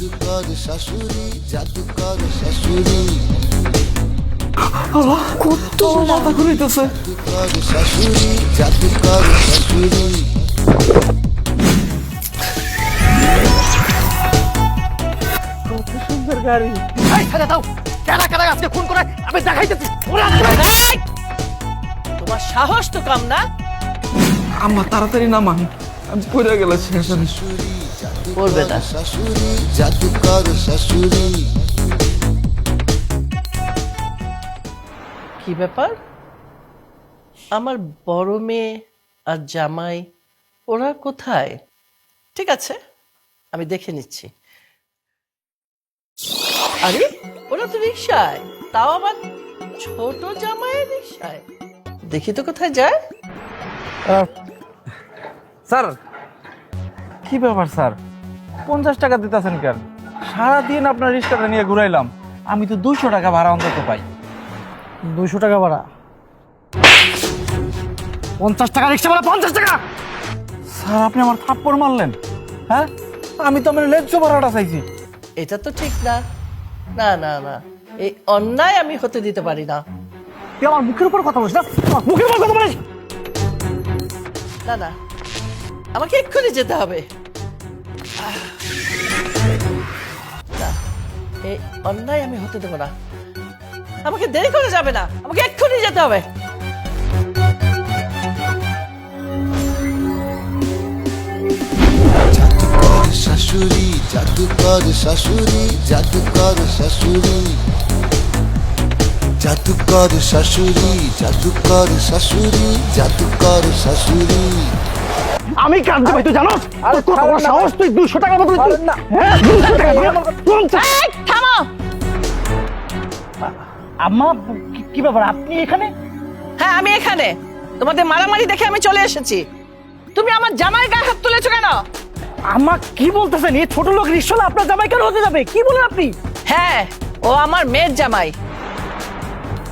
জাদুকর শাশুড়ি জাদুকর শাশুড়ি আল্লাহ, কত মাথা ঘুরাইতেছে। জাদুকর শাশুড়ি জাদুকর শাশুড়ি কত সুন্দর গাড়ি। এই ছেড়ে দাও, কারা কারা আজকে খুন করে আমি দেখাইতেছি। এই! তোমার সাহস তো কম না। আম্মা তাড়াতাড়ি নামান, আমি পড়ে গেল শেষ আমি। বলবে না। শাশুড়ি জাদুকর শাশুড়ি কি ব্যাপার, আমার বড় মেয়ে আর জামাই ওরা কোথায়? ঠিক আছে, আমি দেখে নিচ্ছি। আরে ওরা তো রিক্সায়, তাও আবার ছোট জামাইয়ের রিক্সায়। দেখি তো কোথায় যায়। স্যার, কি ব্যাপার স্যার, 50 টাকা দিতেছেন কেন? সারাদিন আপনার রিক্সাটা নিয়ে ঘুরাইলাম, আমি তো 200 টাকা ভাড়া অন্তত পাই। 200 টাকা ভাড়া? 50 টাকা রিক্সা ভাড়া? 50 টাকা? স্যার, আপনি আমার থাপ্পড় মারলেন। হ্যাঁ, আমি তো আমার ন্যায্য ভাড়াটা চাইছি। এটা তো ঠিক না। না না না, এই অন্যায় আমি হতে দিতে পারি না। তুই আমার মুখের উপর কথা বলিস না, আমার মুখের উপর কথা বলিস। না না, আমাকে এক্ষুনি যেতে হবে। না, এই অন্যায় আমি হতে দেবো না। আমাকে দেরি করে যাবে না, আমাকে এক্ষুনি যেতে হবে। জাদুকর শাশুড়ি জাদুকর শাশুড়ি জাদুকর শাশুড়ি জাদুকর শাশুড়ি জাদুকর শাশুড়ি জাদুকর শাশুড়ি আমি কাঁদতে ভাই, তুই জানো কত বড় সাহস? তুই 200 টাকা বদলে তুই, হ্যাঁ 200 টাকা দিয়ে 50। এই, থামো। আম্মা, কি ব্যাপার আপনি এখানে? হ্যাঁ, আমি এখানে। তোমাদের মারামারি দেখে আমি চলে এসেছি। তুমি আমার জামাই গায়ে হাত তুলেছো কেন? আম্মা কি বলতেছেন? এই ছোট লোক রিক্সাওয়ালা আপনার জামাই কেন হতে যাবে? কি বলেন আপনি? হ্যাঁ, ও আমার মেয়ের জামাই।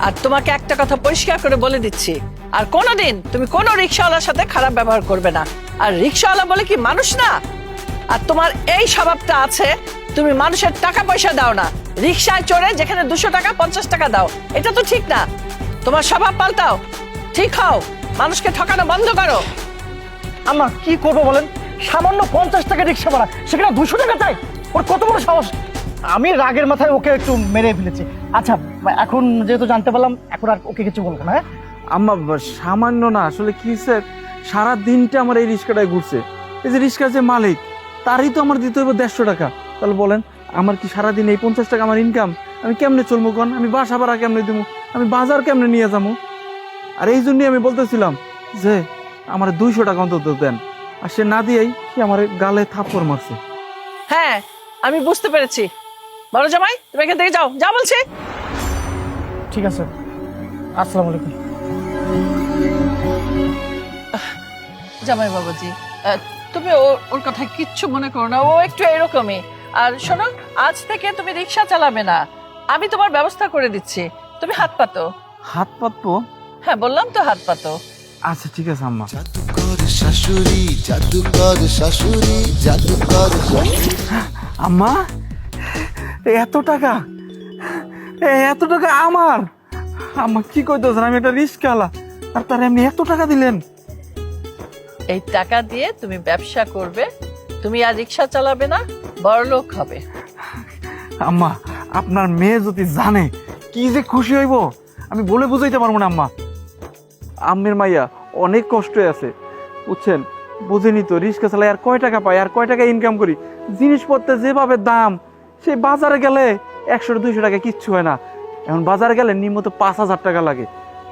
আর তোমাকে একটা কথা পরিষ্কার করে বলে দিচ্ছি, আর কোনোদিন তুমি কোনো রিক্সাওয়ালার সাথে খারাপ ব্যবহার করবে না। আর রিক্সাওয়ালা বলে কি মানুষ না? আর তোমার এই স্বভাবটা আছে, তুমি মানুষের টাকা পয়সা দাও না, রিক্সায় চড়ে যেখানে 200 টাকা 50 টাকা দাও। এটা তো ঠিক না। তোমার স্বভাব পাল্টাও, ঠিক হও, মানুষকে ঠকানো বন্ধ করো। আম্মা কি করবো বলেন? সামান্য 50 টাকা রিক্সা ভাড়া, সেখানে 200 টাকা চাই? ওর কত বড় সাহস! আমি রাগের মাথায় ওকে একটু মেরে ফেলেছি। আচ্ছা, এখন যেহেতু জানতে পারলাম, এখন আর ওকে কিছু বলবো না। হ্যাঁ আম্মা, সামান্য না, আসলে কি স্যার, সারা দিনটা আমার এই রিক্সাটায় ঘুরছে। এই যে রিক্সার যে মালিক, তারই তো আমার দিতে হবে 150 টাকা। তাহলে বলেন, আমার কি সারাদিন এই 50 টাকা আমার ইনকাম? আমি কেমনে চলবো কোন? আমি বাসা ভাড়া কেমনে দিব? আমি বাজার কেমনে নিয়ে যাবো? আর এই জন্যই আমি বলতেছিলাম যে আমার 200 টাকা অন্তত দেন। আর সে না দিয়েই সে আমার গালে থাপ্পড় মারছে। হ্যাঁ, আমি বুঝতে পেরেছি। বড় জামাই, তুমি এখান থেকে যাও, যা বলছি। ঠিক আছে, আসসালামু আলাইকুম। জামাই বাবাজি, তুমি ওর কথা কিচ্ছু মনে করো না, ও একটু এরকমই। আর শোনো, আজ থেকে তুমি রিক্সা চালাবে না, আমি তোমার ব্যবস্থা করে দিচ্ছি। তুমি হাত পাতো। হাত পাতবো? হ্যাঁ, বললাম তো হাত পাতো। আচ্ছা ঠিক আছে আম্মা। জাদুকর শাশুড়ি জাদুকর শাশুড়ি জাদুকর শাশুড়ি আম্মা, এত টাকা, এত টাকা আমার? আম্মা কি কইতেছেন? আমি একটা রিস্কাওয়ালা, আর তার এমনি এত টাকা দিলেন? এই টাকা দিয়ে তুমি ব্যবসা করবে, তুমি আর রিক্সা চালাবে না, বড়লোক হবে। আম্মা, আপনার মেয়ে যদি জানে কি যে খুশি হইব, আমি বলে বুঝাইতে পারবো না আম্মা। আম্মের মাইয়া অনেক কষ্ট আছে, বুঝছেন? বুঝেনি তো, রিক্সা চালাই আর কয় টাকা পাই, আর কয় টাকা ইনকাম করি। জিনিসপত্রের যেভাবে দাম, সেই বাজারে গেলে 100-200 টাকা কিচ্ছু হয় না। এখন বাজারে গেলে নিম্নত 5,000 টাকা লাগে।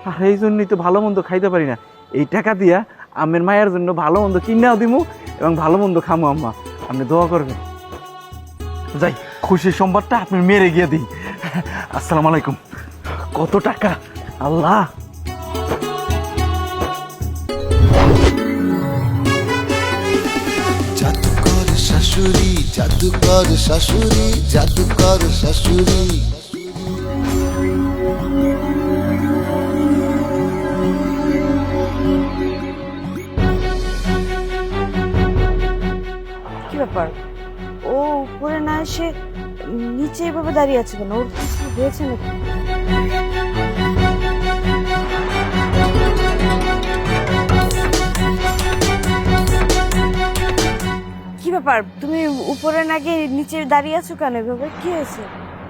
আর এই জন্যই তো ভালো মন্দ খাইতে পারি না। এই টাকা দিয়া আম্মের মায়ের জন্য ভালো মন্দ কিনাও দিমু এবং ভালো মন্দ খামো। আম্মা, আপনি দোয়া করবেন। যাই, খুশির সংবাদটা আপনার মেরে গিয়ে দিই। আসসালামু আলাইকুম। কত টাকা! আল্লাহ, জাদুকর শাশুড়ি জাদুকর শাশুড়ি জাদুকর শাশুড়ি কি ব্যাপার, ও উপরে না এসে নিচে এভাবে দাঁড়িয়ে আছে কেন? ওর কিছু হয়েছে নাকি? কি ব্যাপার, তুমি উপরে না গিয়ে নিচে দাঁড়িয়ে আছো কেন এভাবে? কি হয়েছে?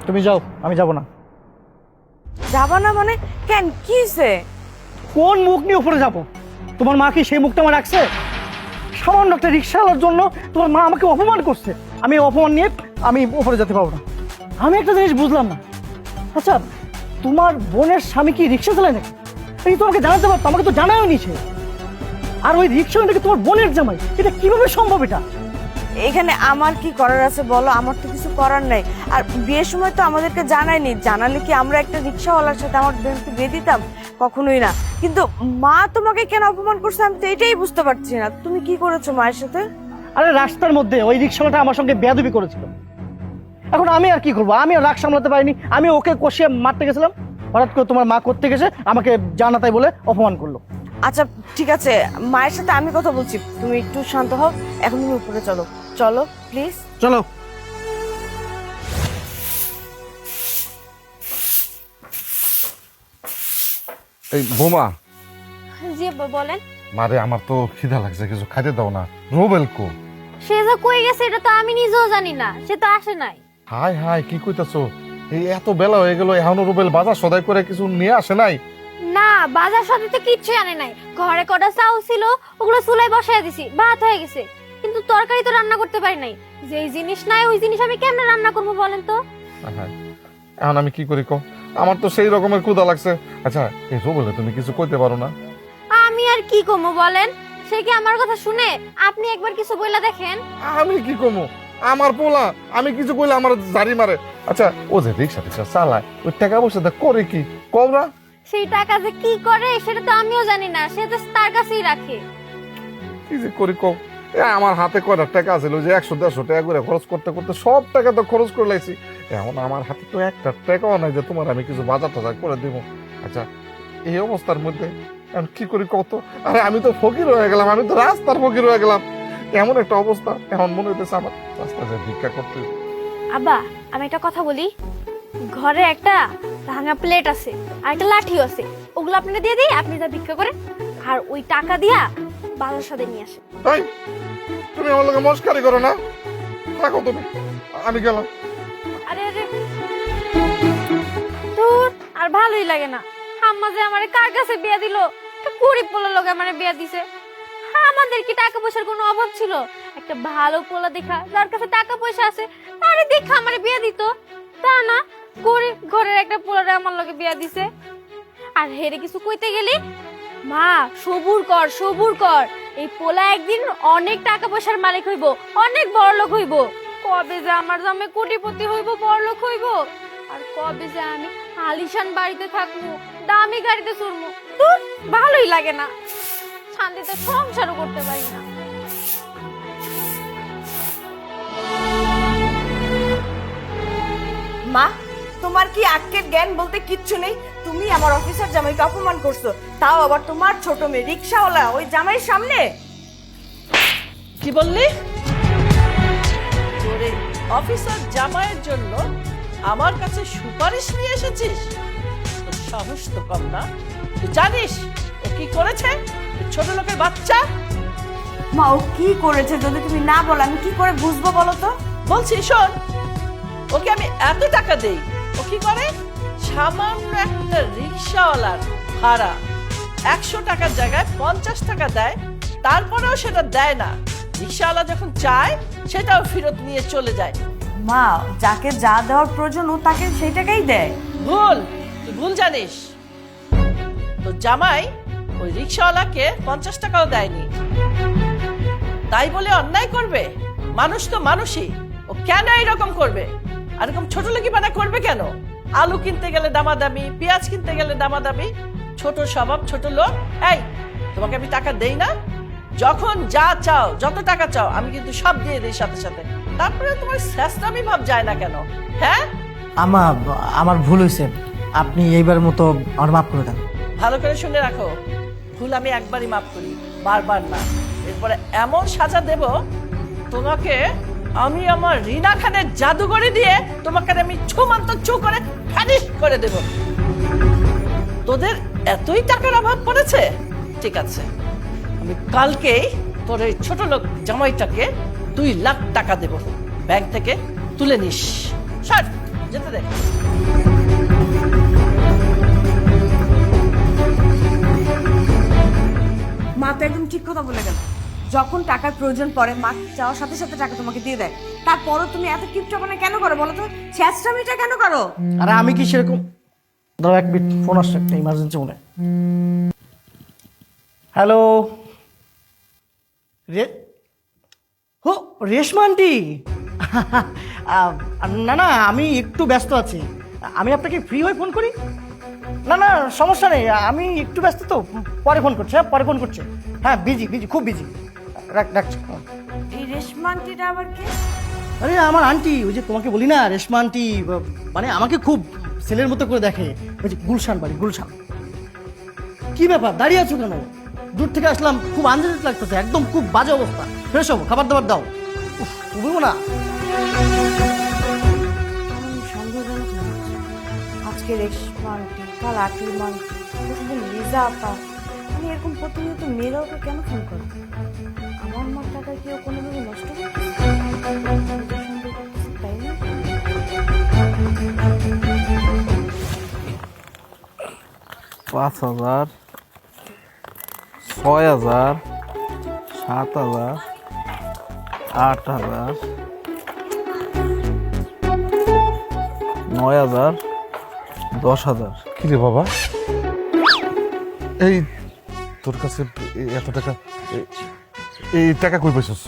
তুমি যাও, আমি যাব না। যাবা না মানে? কেন, কি হয়েছে? কোন মুখ নিয়ে উপরে যাব? তোমার মা কি সেই মুখটা আমার রাখছে? সামান্য একটা রিক্সাওয়ালার জন্য তোমার মা আমাকে অপমান করছে। আমি এই অপমান নিয়ে আমি উপরে যেতে পারবো না। আমি একটা জিনিস বুঝলাম না। আচ্ছা, তোমার বোনের স্বামী কি রিক্সা চালায় নাকি? এই তোমাকে জানাতে পারতো, আমাকে তো জানাও নিছে। আর ওই রিক্সা নাকি তোমার বোনের জামাই, এটা কিভাবে সম্ভব? এটা এখানে আমার কি করার আছে বলো? আমার তো কিছু করার নাই। আর বিয়ের সময় তো আমাদেরকে জানায়নি। জানালে কি আমরা একটা রিক্সাওয়ালার সাথে আমার বোনকে বিয়ে দিতাম? কখনোই না। কিন্তু মা তোমাকে কেন অপমান করছে আমি তো এটাই বুঝতে পারছি না। তুমি কি করেছো মায়ের সাথে? আরে রাস্তার মধ্যে ওই রিক্সাওয়ালাটা আমার সঙ্গে বেয়াদবি করেছিল। এখন আমি আর কি করবো? আমি আর রাগ সামলাতে পারিনি। আমি ওকে কষিয়ে মারতে গেছিলাম, হঠাৎ করে তোমার মা করতে গেছে আমাকে জানা তাই বলে অপমান করলো। আচ্ছা ঠিক আছে, মায়ের সাথে আমি কথা বলছি, তুমি একটু শান্ত হও। এখন তুমি উপরে চলো, চলো প্লিজ। চলো। এই বোমা, জি বলেন। মারে আমার তো খিদা লাগছে, কিছু খাইতে দাও না। রুবেল কো? সে যে কই গেছে এটা তো আমি নিজেও জানি না, সে তো আসে নাই। হাই হাই, কি কইতাছো? এই এত বেলা হয়ে গেল, এখনো রুবেল বাজার সদাই করে কিছু নিয়ে আসে নাই? না, বাজার সাথে তো কিচ্ছুই আনে নাই। ঘরে কটা চাউল ছিল, ওগুলো চুলায় বসায় দিছি, ভাত হয়ে গেছে, কিন্তু তরকারি তো রান্না করতে পারি নাই। যেই জিনিস নাই ওই জিনিস আমি কেমনে রান্না করবো বলেন তো? হাই, এখন আমি কি করি কও? আমার তো সেই রকমের ক্ষুধা লাগছে। আচ্ছা, এই রুবেলে তুমি কিছু কইতে পারো না? আমি আর কি কমো বলেন? সে কি আমার কথা শুনে? আপনি একবার কিছু বইলা দেখেন। আমি কি কমু? আমার পোলা, আমি কিছু কইলে আমার জারি মারে। আচ্ছা, ও যে রিক্সা টিক্সা চালায়, ওই টাকা পয়সা করে কি কও না? সেই টাকা যে কি করে সেটা তো আমিও জানি না, সে তো তার কাছেই রাখে। কি যে করি কও? আমার হাতে কয়টা টাকা আছিল, যে 100-150 টাকা করে খরচ করতে করতে সব টাকা তো খরচ করে লাইছি। এখন আমার হাতে তো একটা টাকাও নাই যে তোমার আমি কিছু বাজার টাজার করে দেবো। আচ্ছা, এই অবস্থার মধ্যে এখন কি করি কত? আরে আমি তো ফকির হয়ে গেলাম, আমি তো রাস্তার ফকির হয়ে গেলাম। এমন একটা অবস্থা, এখন মনে হইতেছে আমার রাস্তা যে ভিক্ষা করতে। আব্বা, আমি একটা কথা বলি। ঘরে একটা ভাঙা প্লেট আছে আর একটা লাঠিও আছে, ওগুলো আপনাকে দিয়ে দিই, আপনি যা ভিক্ষা করেন, আর ওই টাকা দিয়া বাজার সাথে নিয়ে আসেন। তাই তুমি আমার লোকে মস্কারি করো না? থাকো তুমি, আমি গেলাম। আরে আরে ধুর, আর ভালোই লাগে না। আম্মা যে আমারে কার কাছে বিয়া দিল? একটা গরিব পোলার লোকে আমারে বিয়া দিছে। আমাদের কি টাকা পয়সার কোনো অভাব ছিল? একটা ভালো পোলা দেখা, যার কাছে টাকা পয়সা আছে, তারে দেখা আমারে বিয়া দিত। তা না, গরিব ঘরের একটা পোলারে আমার লগে বিয়া দিছে। আর হেরে কিছু কইতে গেলে, মা সবুর কর সবুর কর, এই পোলা একদিন অনেক টাকা পয়সার মালিক হইব, অনেক বড় লোক হইব। কবে যে আমার জামাই কোটিপতি হইব, বড় লোক হইব, আর কবে যে আমি আলিশান বাড়িতে থাকবো, দামি গাড়িতে চড়বো। ধুর, ভালোই লাগে না, শান্তিতে সংসারও করতে পারি না। মা, তোমার কি আক্কেল জ্ঞান বলতে কিচ্ছু নেই? তুমি আমার অফিসার জামাইকে অপমান করছো, তাও আবার তোমার ছোট মেয়ে রিক্সাওয়ালা ওই জামাইয়ের সামনে। কি বললি? তোরে অফিসার জামাইয়ের জন্য আমার কাছে সুপারিশ নিয়ে এসেছিস? তোর সাহস তো কম না। তুই জানিস ও কি করেছে? ছোট লোকের বাচ্চা। মা, ও কি করেছে যদি তুমি না বলো আমি কি করে বুঝবো বলো তো? বলছি শোন, ওকে আমি এত টাকা দেই, ও কি করে? সামান্য একটা রিক্সাওয়ালার ভাড়া 100 টাকার জায়গায় 50 টাকা দেয়, তারপরেও সেটা দেয় না। রিক্সাওয়ালা যখন চায় সেটাও ফেরত নিয়ে চলে যায়। মা, যাকে যা দেওয়ার প্রয়োজন ও তাকে সেই টাকাই দেয়। ভুল, তুই ভুল জানিস। তো জামাই ওই রিক্সাওয়ালাকে 50 টাকাও দেয়নি, তাই বলে অন্যায় করবে? মানুষ তো মানুষই, ও কেন এরকম করবে? আর এরকম ছোট লোকি বানা করবে কেন? আলু কিনতে গেলে দামাদামি, পেঁয়াজ কিনতে গেলে দামাদামি, ছোট স্বভাব, ছোট লোক। এই, তোমাকে আমি টাকা দেই না? যখন যা চাও, যত টাকা চাও, আমি কিন্তু সব দিয়ে দিই সাথে সাথে। তারপরে তোমার শেষরামি ভাব যায় না কেন? হ্যাঁ, আমার ভুল হয়েছে, আপনি এইবার মতো আমার মাফ করে দেন। ভালো করে শুনে রাখো, ভুল আমি একবারই মাফ করি, বারবার না। এরপরে এমন সাজা দেব তোমাকে আমি আমার রিনা খানের জাদুঘরে দিয়ে তোমাকে আমি ছুমান্ত ছু করে ফ্যানিশ করে দেব। তোদের এতই টাকার অভাব পড়েছে, ঠিক আছে, আমি কালকেই তোর এই ছোট লোক জামাইটাকে 2 লাখ টাকা দেব, ব্যাংক থেকে তুলে নিস। সর, যেতে দে। মা তো একদম ঠিক কথা বলে গেল। যখন টাকার প্রয়োজন পড়ে মা চাওয়ার সাথে সাথে টাকা তোমাকে দিয়ে দেয়, তারপরও তুমি এত কিপটাপনা কেন করো বলো তো? ছেঁচড়ামিটা কেন করো? আরে আমি কি সেরকম? দাঁড়াও এক মিনিট, ফোন আসছে, একটা ইমার্জেন্সি মনে হয়। হ্যালো, হো রেশমা আন্টি। না না, আমি একটু ব্যস্ত আছি, আমি আপনাকে ফ্রি হয়ে ফোন করি। না না সমস্যা নেই, আমি একটু ব্যস্ত তো, পরে ফোন করছি। হ্যাঁ পরে ফোন করছি। হ্যাঁ বিজি, খুব বিজি। রাখছি। এই রেশমা আন্টিটা আবার কে? আরে আমার আন্টি, ওই যে তোমাকে বলি না রেশমা আন্টি, মানে আমাকে খুব ছেলের মতো করে দেখে। ওই যে গুলশান বাড়ি, গুলশান। কি ব্যাপার, দাঁড়িয়ে আছো কেন? দূর থেকে আসলাম, খুব আনন্দিত লাগতেছে, একদম খুব বাজে অবস্থা। ফ্রেশ হবো, খাবার দাবার দাও। তুমিও না। সন্দেহজনক মনে হচ্ছে। আজকে রেশমা আন্টি, কাল আকলিমা আন্টি, প্রতিদিন লিজা আপা। আমি এরকম প্রতিনিয়ত মেয়েরাও তো কেন ফোন করো? আমার মার টাকা কেউ কোনোভাবে নষ্ট করছে, তাই না? 5,000, 6,000, 7,000, 8,000, 9,000, 10,000। কি রে বাবা, এই তোর কাছে এত টাকা, এই টাকা কই পাইছস?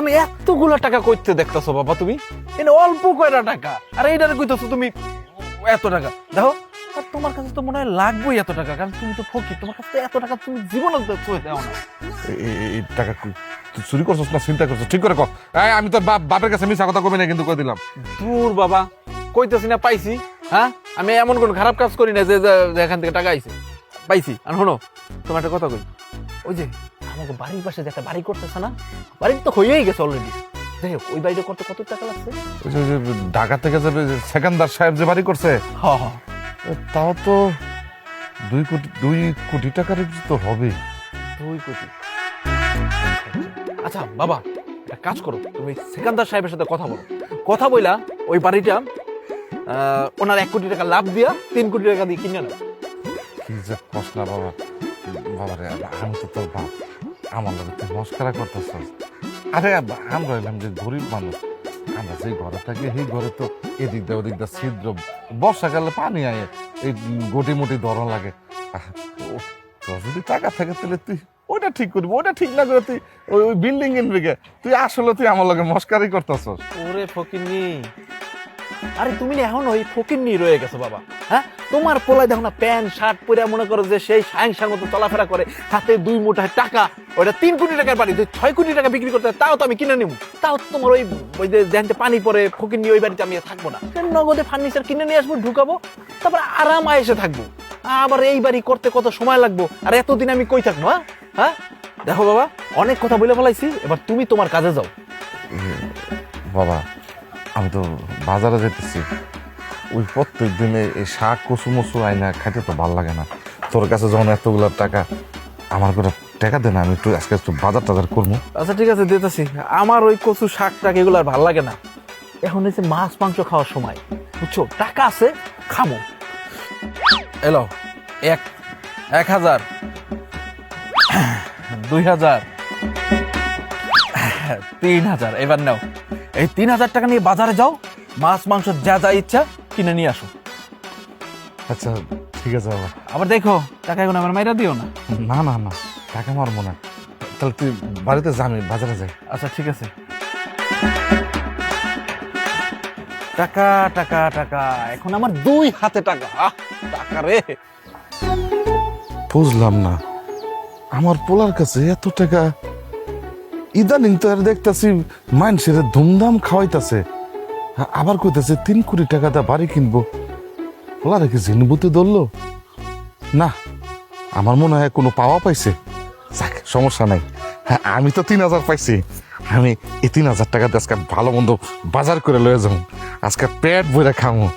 আমি এতগুলা টাকা কইতে দেখতেছো বাবা তুমি? এনে অল্প কয়টা টাকা, আর এইটারে কইতেছো তুমি এত টাকা। দেখো, আর তোমার কাছে তো মনে হয় লাগবেই এত টাকা, কারণ তুমি তো ফকির, তোমার কাছে এত টাকা তুমি জীবনে দাও না। এই টাকা তুই চুরি করছস না চিন্তা করছস? ঠিক করে কর। আমি তোর বাপের কাছে মিছা কথা কবি না কিন্তু, কই দিলাম। দূর বাবা, কইতেছি না পাইছি। হ্যাঁ, আমি এমন কোন খারাপ কাজ করি না যে এখান থেকে টাকা আইছে, পাইছি। আর শোনো, তোমার একটা কথা কই, ওই যে আমাকে বাড়ির পাশে যে একটা বাড়ি করতেছে না, বাড়ি তো হয়েই গেছে অলরেডি। যাই হোক, ওই বাড়িটা করতে কত টাকা লাগছে? ওই যে ঢাকা থেকে যে সেকেন্দার সাহেব যে বাড়ি করছে, হ্যাঁ, তাও তো 2 কোটি টাকার তো হবে। 2 কোটি। আচ্ছা বাবা, একটা কাজ করো, তুমি সেকান্দার সাহেবের সাথে কথা বলো, কথা বইলা ওই বাড়িটা ওনার 1 কোটি টাকা লাভ দিয়া 3 কোটি টাকা দিয়ে কিনে নাও। কি যে কষ্ট না বাবা, বাবা রে, আমি তো তোর বাপ, আমার লাগে তুই মস্কারা করতেছস। আরে আমরা এলাম যে গরিব মানুষ, আমরা যে ঘরে থাকি সেই ঘরে তো এদিক দা ওদিক দা ছিদ্র, বর্ষাকালে পানি আয়, এই গটি মুটি ধরন লাগে। তোর যদি টাকা থাকে তাহলে তুই ওইটা ঠিক করবি, ওইটা ঠিক না করে তুই ওই বিল্ডিং কিনবি গে। তুই আসলে তুই আমার লগে মস্কারি করতেছস। ওরে ফকিন্নি, আরে তুমি না এখন ওই ফকিন্নি রয়ে গেছো বাবা। হ্যাঁ, তোমার পোলায় দেখো না প্যান্ট শার্ট পরে মনে করো যে সেই সাংসার মতো চলাফেরা করে, হাতে 2 মুঠা টাকা, ওটা 3 কোটি টাকার বাড়ি, 6 কোটি টাকা বিক্রি করতে, তাও তো আমি কিনে নিব। তাও তোমার ওই যে জানতে পানি পরে ফকিন্নি, ওই বাড়িতে আমি থাকবো না, নগদে ফার্নিচার কিনে নিয়ে আসবো, ঢুকাবো, তারপর আরাম আয়েসে থাকবো। আবার এই বাড়ি করতে কত সময় লাগবো, আর এতদিন আমি কই থাকবো? হ্যাঁ, দেখো বাবা, অনেক কথা বলে ফেলাইছি, এবার তুমি তোমার কাজে যাও। বাবা, আমি তো বাজারে যেতেছি, ওই প্রত্যেক দিনে এই শাক কচু মচু আইনা খাইতে তো ভালো লাগে না। তোর কাছে যখন এতগুলো টাকা, আমার করে টাকা দে না, আমি একটু আজকে একটু বাজার টাজার করবো। আচ্ছা ঠিক আছে, দিতেছি। আমার ওই কচু শাক টাক এগুলো আর ভালো লাগে না, এখন হচ্ছে মাছ মাংস খাওয়ার সময়, বুঝছো? টাকা আছে, খামো। এলো 1,000, 2,000, 3,000। এবার নাও, এই 3,000 টাকা নিয়ে বাজারে যাও, মাছ মাংস যা যা ইচ্ছা কিনে নিয়ে আসো। আচ্ছা ঠিক আছে বাবা। আবার দেখো, টাকা এখন আমার মাইরা দিও না। না না না, টাকা মারবো না। তাহলে তুই বাড়িতে যা, আমি বাজারে যাই। আচ্ছা ঠিক আছে। টাকা টাকা টাকা, এখন আমার 2 হাতে টাকা। টাকা রে, বুঝলাম না, আমার পোলার কাছে এত টাকা, ইদানিং তো আর দেখতেছি মানুষের ধুমধাম খাওয়াইতেছে, আবার কইতেছে 3 কোটি টাকা দা বাড়ি কিনবো। পোলারে কি জিনবুতি ধরলো না? আমার মনে হয় কোনো পাওয়া পাইছে। যাক, সমস্যা নাই। হ্যাঁ, আমি তো 3,000 পাইছি, আমি এই 3,000 টাকা দিয়ে আজকে ভালো মন্দ বাজার করে লয়ে যাবো, আজকে পেট ভরে খামো।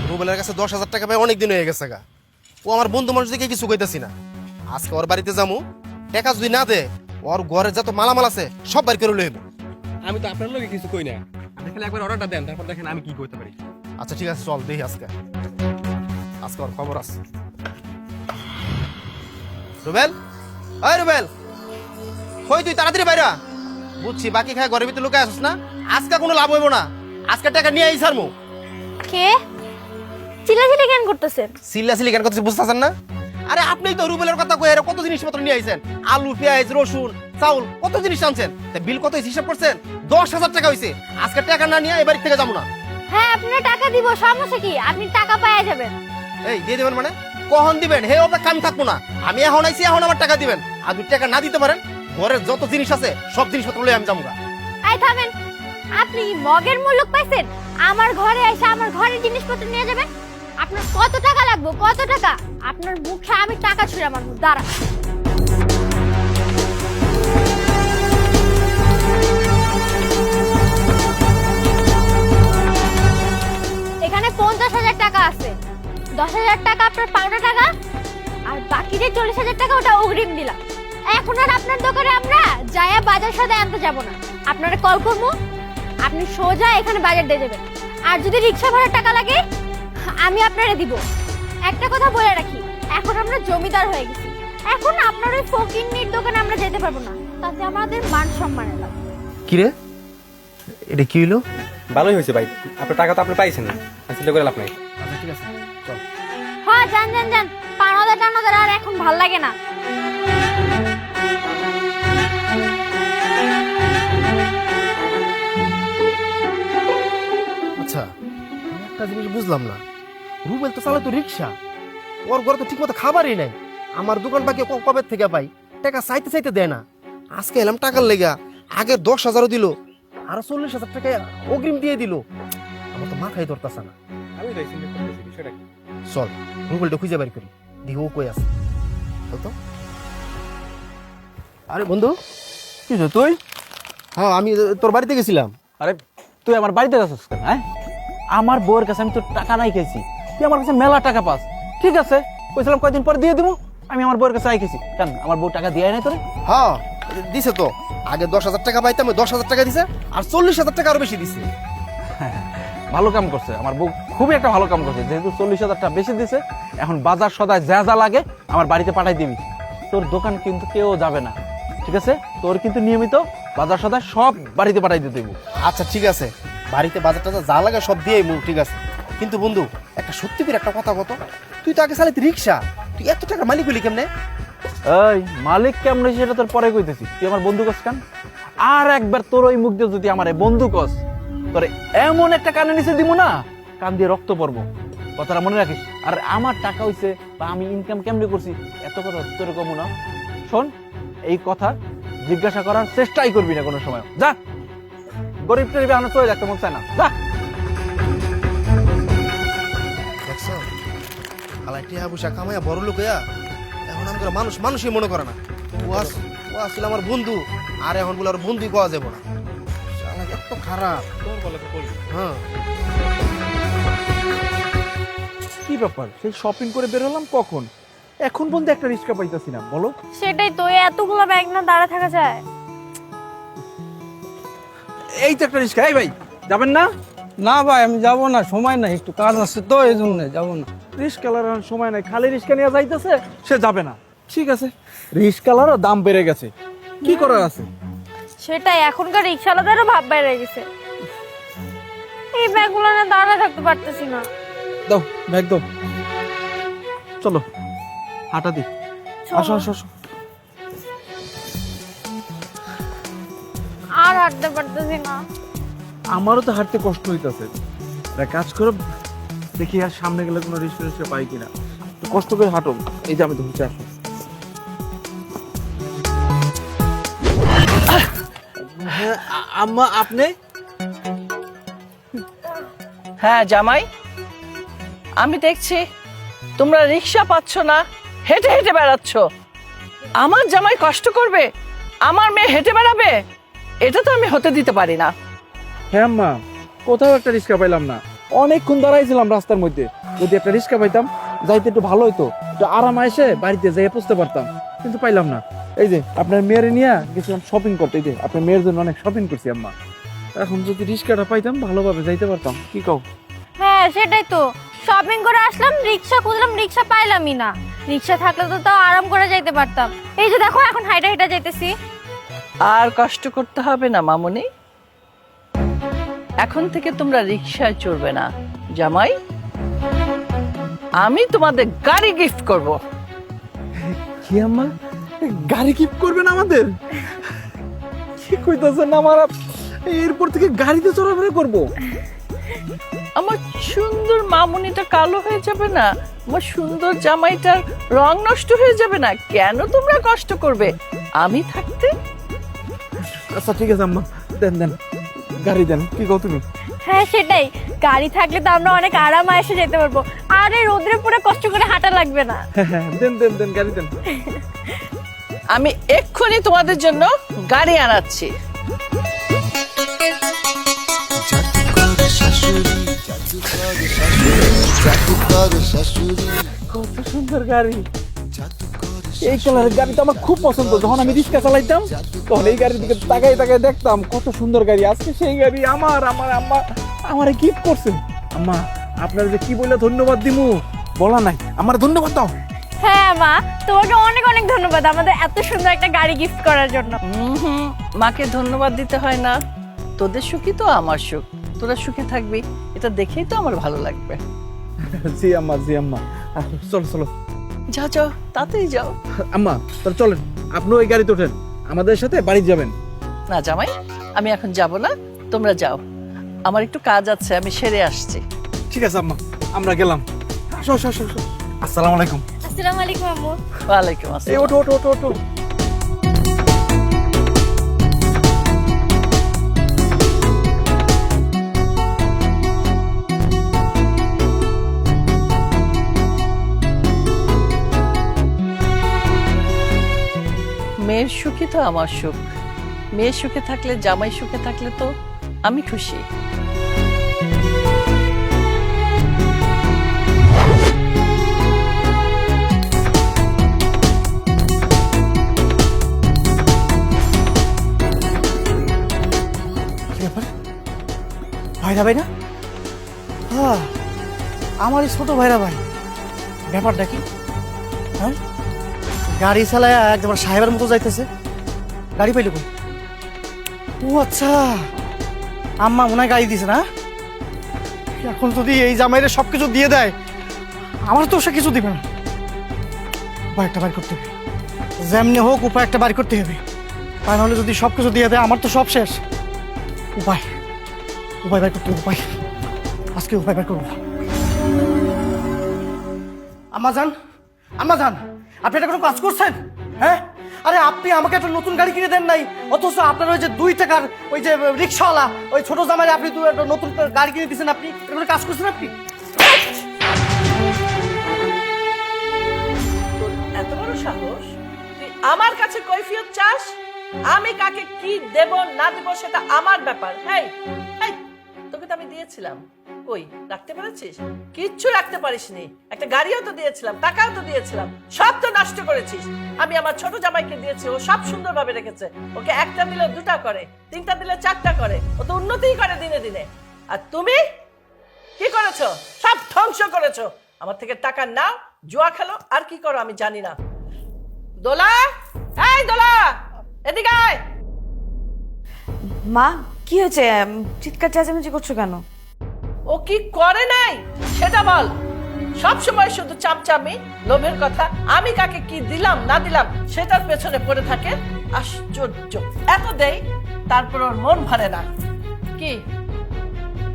রুবেলের কাছে 10,000 টাকা পাই অনেক দিন হয়ে গেছে গা। ও আমার বন্ধু মানুষ দিকে কিছু কইতাছি না। আজকে ওর বাড়িতে যাবো, টাকা যদি না দে ওর ঘরে যত মালামাল আছে সব বাড়ি করে লইব। আমি তো আপনার লোকে কিছু কই না, আপনি খালি একবার অর্ডারটা দেন, তারপর দেখেন আমি কি করতে পারি। আচ্ছা ঠিক আছে, চল দেখি আজকে ওর খবর আছে। রুবেল, ওই রুবেল, কই তুই? তাড়াতাড়ি বাইরা। বুঝছি বাকি খায় ঘরের ভিতরে লুকায় আসিস না, আজকে কোনো লাভ হইব না। আজকে টাকা নিয়ে আইস আর মু। কে চিল্লাচিল্লি কেন করতেছেন? সিল্লাসিলি কেন করতেছি বুঝতেছেন না? আরে আপনিই তো রুবেলের কথা কই কত জিনিসপত্র নিয়ে আইছেন, আলু পেঁয়াজ রসুন চাউল কত জিনিস আনছেন। বিল কত হিসাব করছেন? 10,000 টাকা হইছে। আজকে টাকা না নিয়ে এই বাড়ি থেকে যাবো না। হ্যাঁ আপনার টাকা দিব, সমস্যা কি? আপনি টাকা পাওয়া যাবেন। এই দিয়ে দেবেন মানে কখন দিবেন? হে অপেক্ষা আমি থাকবো না। আমি এখন আইছি, এখন আমার টাকা দিবেন। আর যদি টাকা না দিতে পারেন ঘরের যত জিনিস আছে সব জিনিসপত্র লয়ে আমি যাবো না। আই থামেন, আপনি কি মগের মুলুক পাইছেন? আমার ঘরে এসে আমার ঘরের জিনিসপত্র নিয়ে যাবেন? আপনার কত টাকা লাগবে? কত টাকা? আপনার মুখে আমি টাকা ছুঁড়ে আমার মুখ দাঁড়া। এখানে 50,000 টাকা আছে, 10,000 টাকা আপনার পাওনা টাকা, আর বাকি যে 40,000 টাকা ওটা অগ্রিম দিলাম। এখন আর আপনার দোকানে আমরা যায়া বাজার সদাই আনতে যাব না। আপনারা কল করবো, আপনি সোজা এখানে বাজার দিয়ে দেবেন। আর যদি রিক্সা ভাড়ার টাকা লাগে আমি আপনারে দিব। একটা কথা বলে রাখি, এখন আমরা জমিদার হয়ে গেছি, এখন আপনার ওই ফকিন্নির দোকানে আমরা যেতে পারবো না, তাতে আমাদের মান সম্মানের লাভ। কি রে, এটা কি হইলো? ভালোই হয়েছে ভাই, আপনার টাকা তো আপনি পাইছেন না, চিন্তা করে লাভ নাই। আচ্ছা ঠিক আছে, চল। হ্যাঁ যান যান যান, পানাদা টানাদার আর এখন ভাল লাগে না। আচ্ছা আমি একটা জিনিস বুঝলাম না, রুবেল তো চালাতো রিক্সা, ওর ঘরে তো ঠিক মতো খাবারই নাই। আমার দোকান বাকি কবে থেকে পাই, টাকা চাইতে চাইতে দেয় না। আজকে এলাম টাকার লেগা, আগে 10,000 দিল, আরো 40,000 টাকা অগ্রিম দিয়ে দিল। আমার তো মাথায় ধরতেছে না। আমি তাই চিন্তা করতেছি বিষয়টা কি। চল রুবেলটা খুঁজে বের করি, দেখি ও কই আছে। চল তো। আরে বন্ধু, কি তুই? হ্যাঁ আমি তোর বাড়িতে গেছিলাম। আরে তুই আমার বাড়িতে যাচ্ছিস কেন? হ্যাঁ, আমার বউয়ের কাছে আমি তোর টাকা নাই খেয়েছি, তুই আমার কাছে মেলা টাকা পাস। ঠিক আছে, কইছিলাম কয়েকদিন পরে দিয়ে দিব। আমি আমার বউয়ের কাছে আইকেছি, কেন আমার বউ টাকা দিয়ে নাই তোরে? হ্যাঁ দিছে তো, আগে 10,000 টাকা পাইতাম, 10,000 টাকা দিছে, আর 40,000 টাকা আরো বেশি দিছে। ভালো কাম করছে আমার বউ, খুবই একটা ভালো কাম করছে। যেহেতু 40,000 টাকা বেশি দিছে, এখন বাজার সদায় যা যা লাগে আমার বাড়িতে পাঠাই দিবি। তোর দোকান কিন্তু কেউ যাবে না, ঠিক আছে? তোর কিন্তু নিয়মিত বাজার সদায় সব বাড়িতে পাঠাই দিতে দিব। আচ্ছা ঠিক আছে, বাড়িতে বাজার টাজার যা লাগে সব দিয়ে ঠিক আছে। কিন্তু বন্ধু একটা সত্যি করে একটা কথা কত, তুই তো আগে চালাতি রিক্সা, তুই এত টাকা মালিক হলি কেমনে? এই মালিক কেমন সেটা তোর পরে কইতেছি, তুই আমার বন্ধু কস কেন? আর একবার তোর ওই মুখ দিয়ে যদি আমার বন্ধু কস, তোরে এমন একটা কানে নিচে দিব না, কান দিয়ে রক্ত পড়বো। কথাটা মনে রাখিস। আর আমার টাকা হইছে বা আমি ইনকাম কেমনে করছি এত কথা তোর কম না। শোন, এই কথা জিজ্ঞাসা করার চেষ্টাই করবি না কোনো সময়। যা, গরিব টরিবে আনা চলে রাখতে মন চায় না, যা। দেখছো আলাই টিয়া বুসা কামাইয়া বড় লোক হইয়া এখন আমাদের মানুষ মানুষই মনে করে না। ও আসলে আমার বন্ধু, আর এখন বলে আর বন্ধুই পাওয়া যাবো না। শালা এত খারাপ। তোর বলে তো করবি। হ্যাঁ কি ব্যাপার, সেই শপিং করে বের হলাম কখন, এখন পর্যন্ত একটা রিক্সা পাইতেছি না, বলো? সেটাই তো, এতগুলো ব্যাগ না দাঁড়া থাকা যায়? এই তো একটা রিক্সা। এই ভাই, যাবেন না? না ভাই আমি যাবো না, সময় নাই, একটু কাজ আছে তো এই জন্য যাবো না। রিক্সাওয়ালার এখন সময় নাই, খালি রিক্সা নিয়ে যাইতেছে, সে যাবে না। ঠিক আছে, রিক্সাওয়ালারও দাম বেড়ে গেছে, কি করার আছে? সেটাই, এখনকার রিক্সাওয়ালাদেরও ভাব বেড়ে গেছে। এই ব্যাগগুলো না দাঁড়া থাকতে পারতেছি না। দাও ব্যাগ দাও, চলো হাঁটা দি। আসো আসো আসো। আর হাঁটতে পারতেছি না। আমারও তো হাঁটতে কষ্ট হইতেছে। কাজ করো, দেখি আর সামনে গেলে কোনো রিক্সা পাই কিনা। কষ্ট করে হাঁটো, এই যে আমি ধরছি। আসো। হ্যাঁ আম্মা, আপনি? হ্যাঁ জামাই, আমি দেখছি তোমরা রিক্সা পাচ্ছ না, হেঁটে হেঁটে বেড়াচ্ছ। আমার জামাই কষ্ট করবে, আমার মেয়ে হেঁটে বেড়াবে, এটা তো আমি হতে দিতে পারি না। হ্যাঁ আম্মা, কোথাও একটা রিক্সা পাইলাম না, অনেকক্ষণ দাঁড়াইছিলাম রাস্তার মধ্যে। যদি একটা রিক্সা পাইতাম যাইতে একটু ভালো হতো, একটু আরাম এসে বাড়িতে যাই পৌঁছতে পারতাম, কিন্তু পাইলাম না। এই যে আপনার মেয়ের নিয়ে গেছিলাম শপিং করতে, এই যে আপনার মেয়ের জন্য অনেক শপিং করছি আম্মা। এখন যদি রিক্সাটা পাইতাম ভালোভাবে যাইতে পারতাম, কি কও? হ্যাঁ সেটাই তো, শপিং করে আসলাম, রিক্সা খুঁজলাম, রিক্সা পাইলামই না। রিক্সা থাকলে তো তাও আরাম করে যাইতে পারতাম। এই যে দেখো এখন হাইটা হাইটা যাইতেছি। আর কষ্ট করতে হবে না মামুনি, এখন থেকে তোমরা রিক্সায় চড়বে না। জামাই, আমি তোমাদের গাড়ি গিফট করব। কি আম্মা, গাড়ি গিফট করবেন আমাদের? কি কইতাছেন? আমার এরপর থেকে গাড়িতে চলাফেরা করবো? আমার সুন্দর মামুনিটা কালো হয়ে যাবে না? আমার সুন্দর জামাইটার রং নষ্ট হয়ে যাবে না? কেন তোমরা কষ্ট করবে আমি থাকতে? আচ্ছা ঠিক আছে আম্মা, দেন দেন গাড়ি দেন, কি কও তুমি? হ্যাঁ সেটাই, গাড়ি থাকলে তো আমরা অনেক আরামে এসে যেতে পারবো, আর এই রোদ্রে পুরো কষ্ট করে হাঁটা লাগবে না। হ্যাঁ দেন দেন দেন, গাড়ি দেন। আমি এক্ষুনি তোমাদের জন্য গাড়ি আনাচ্ছি। জাদুকর শাশুড়ি, জাদুকর শাশুড়ি, জাদুকর শাশুড়ি, কত সুন্দর গাড়ি! জাদুকর এই কালারের গাড়ি তো আমার খুব পছন্দ। যখন আমি রিক্সা চালাইতাম তখন এই গাড়ির দিকে তাকাই তাকাই দেখতাম, কত সুন্দর গাড়ি। আজকে সেই গাড়ি আমার আমার আম্মা আমারে গিফট করছে। আম্মা, আপনার যে কি বলে ধন্যবাদ দিমু বলা নাই, আমার ধন্যবাদ দাও। হ্যাঁ মা, তোমাকে অনেক অনেক ধন্যবাদ আমাদের এত সুন্দর একটা গাড়ি গিফট করার জন্য। মাকে ধন্যবাদ দিতে হয় না, তোদের সুখই তো আমার সুখ, তোরা সুখে থাকবি, এটা দেখেই তো আমার ভালো লাগবে। জি আম্মা, জি আম্মা। চলো চলো, যাও যাও, তাড়াতাড়ি যাও। আম্মা তাহলে চলেন, আপনি ওই গাড়িতে ওঠেন, আমাদের সাথে বাড়ি যাবেন। না জামাই, আমি এখন যাব না, তোমরা যাও, আমার একটু কাজ আছে, আমি সেরে আসছি। ঠিক আছে আম্মা, আমরা গেলাম। আসো আসো আসো আসো। আসসালামু আলাইকুম। আসসালামু আলাইকুম আম্মু। ওয়ালাইকুম এই আসসালাম। ওঠো ওঠো ওঠো ওঠো। মেয়ের সুখই তো আমার সুখ, মেয়ে সুখে থাকলে, জামাই সুখে থাকলে তো আমি খুশি। কি ব্যাপার? ভাইরা ভাই না? হ্যাঁ, আমার এই ছোট ভাইরা ভাই। ব্যাপারটা কি? হ্যাঁ, গাড়ি চালায় একদম সাহেবের মতো যাইতেছে। গাড়ি পাইলে কই? ও আচ্ছা, আম্মা মনে হয় গাড়ি দিছে না? এখন যদি এই জামাইরে সবকিছু দিয়ে দেয়, আমার তো সে কিছু দিবে না। উপায় একটা বাড়ি করতে হবে, যেমনি হোক উপায় একটা বাড়ি করতে হবে। তা নাহলে যদি সবকিছু দিয়ে দেয় আমার তো সব শেষ। উপায় উপায় বাড়ি করতে হবে, উপায়। আজকে উপায় বাড়ি করবো। আম্মা যান, আম্মা যান, আপনি এটা কোনো কাজ করছেন? হ্যাঁ, আরে আপনি আমাকে একটা নতুন গাড়ি কিনে দেন নাই, অথচ আপনার ওই যে 2 টাকার ওই যে রিক্সাওয়ালা ওই ছোট জামাই আপনি একটা নতুন গাড়ি কিনে দিচ্ছেন। আপনি এটা কোনো কাজ করছেন আপনি? তোর এত বড় সাহস, তুই আমার কাছে কৈফিয়ত চাস? আমি কাকে কি দেব না দেব সেটা আমার ব্যাপার। হেই হেই, তোকে তো আমি দিয়েছিলাম, কই রাখতে পেরেছিস? কিচ্ছু রাখতে পারিসনি। একটা গাড়িও তো দিয়েছিলাম, টাকাও তো দিয়েছিলাম, সব তো নষ্ট করেছিস। আমি আমার ছোট জামাইকে দিয়েছি, ও সব সুন্দরভাবে রেখেছে। ওকে একটা দিলে 2টা করে, 3টা দিলে 4টা করে, ও তো উন্নতিই করে দিনে দিনে। আর তুমি কি করেছো? সব ধ্বংস করেছো। আমার থেকে টাকা নাও, জুয়া খেলো, আর কি করো আমি জানি না। দোলা, এই দোলা, এদিকে আয়। মা, কি হয়েছে? চিৎকার চেঁচামেচি করছো কেন? ও কি করে নাই সেটা বল। সব সময় শুধু চামচামি, লোভের কথা, আমি কাকে কি দিলাম না দিলাম সেটার পেছনে পড়ে থাকে। আশ্চর্য, এত দেই তারপর ওর মন ভরে না। কি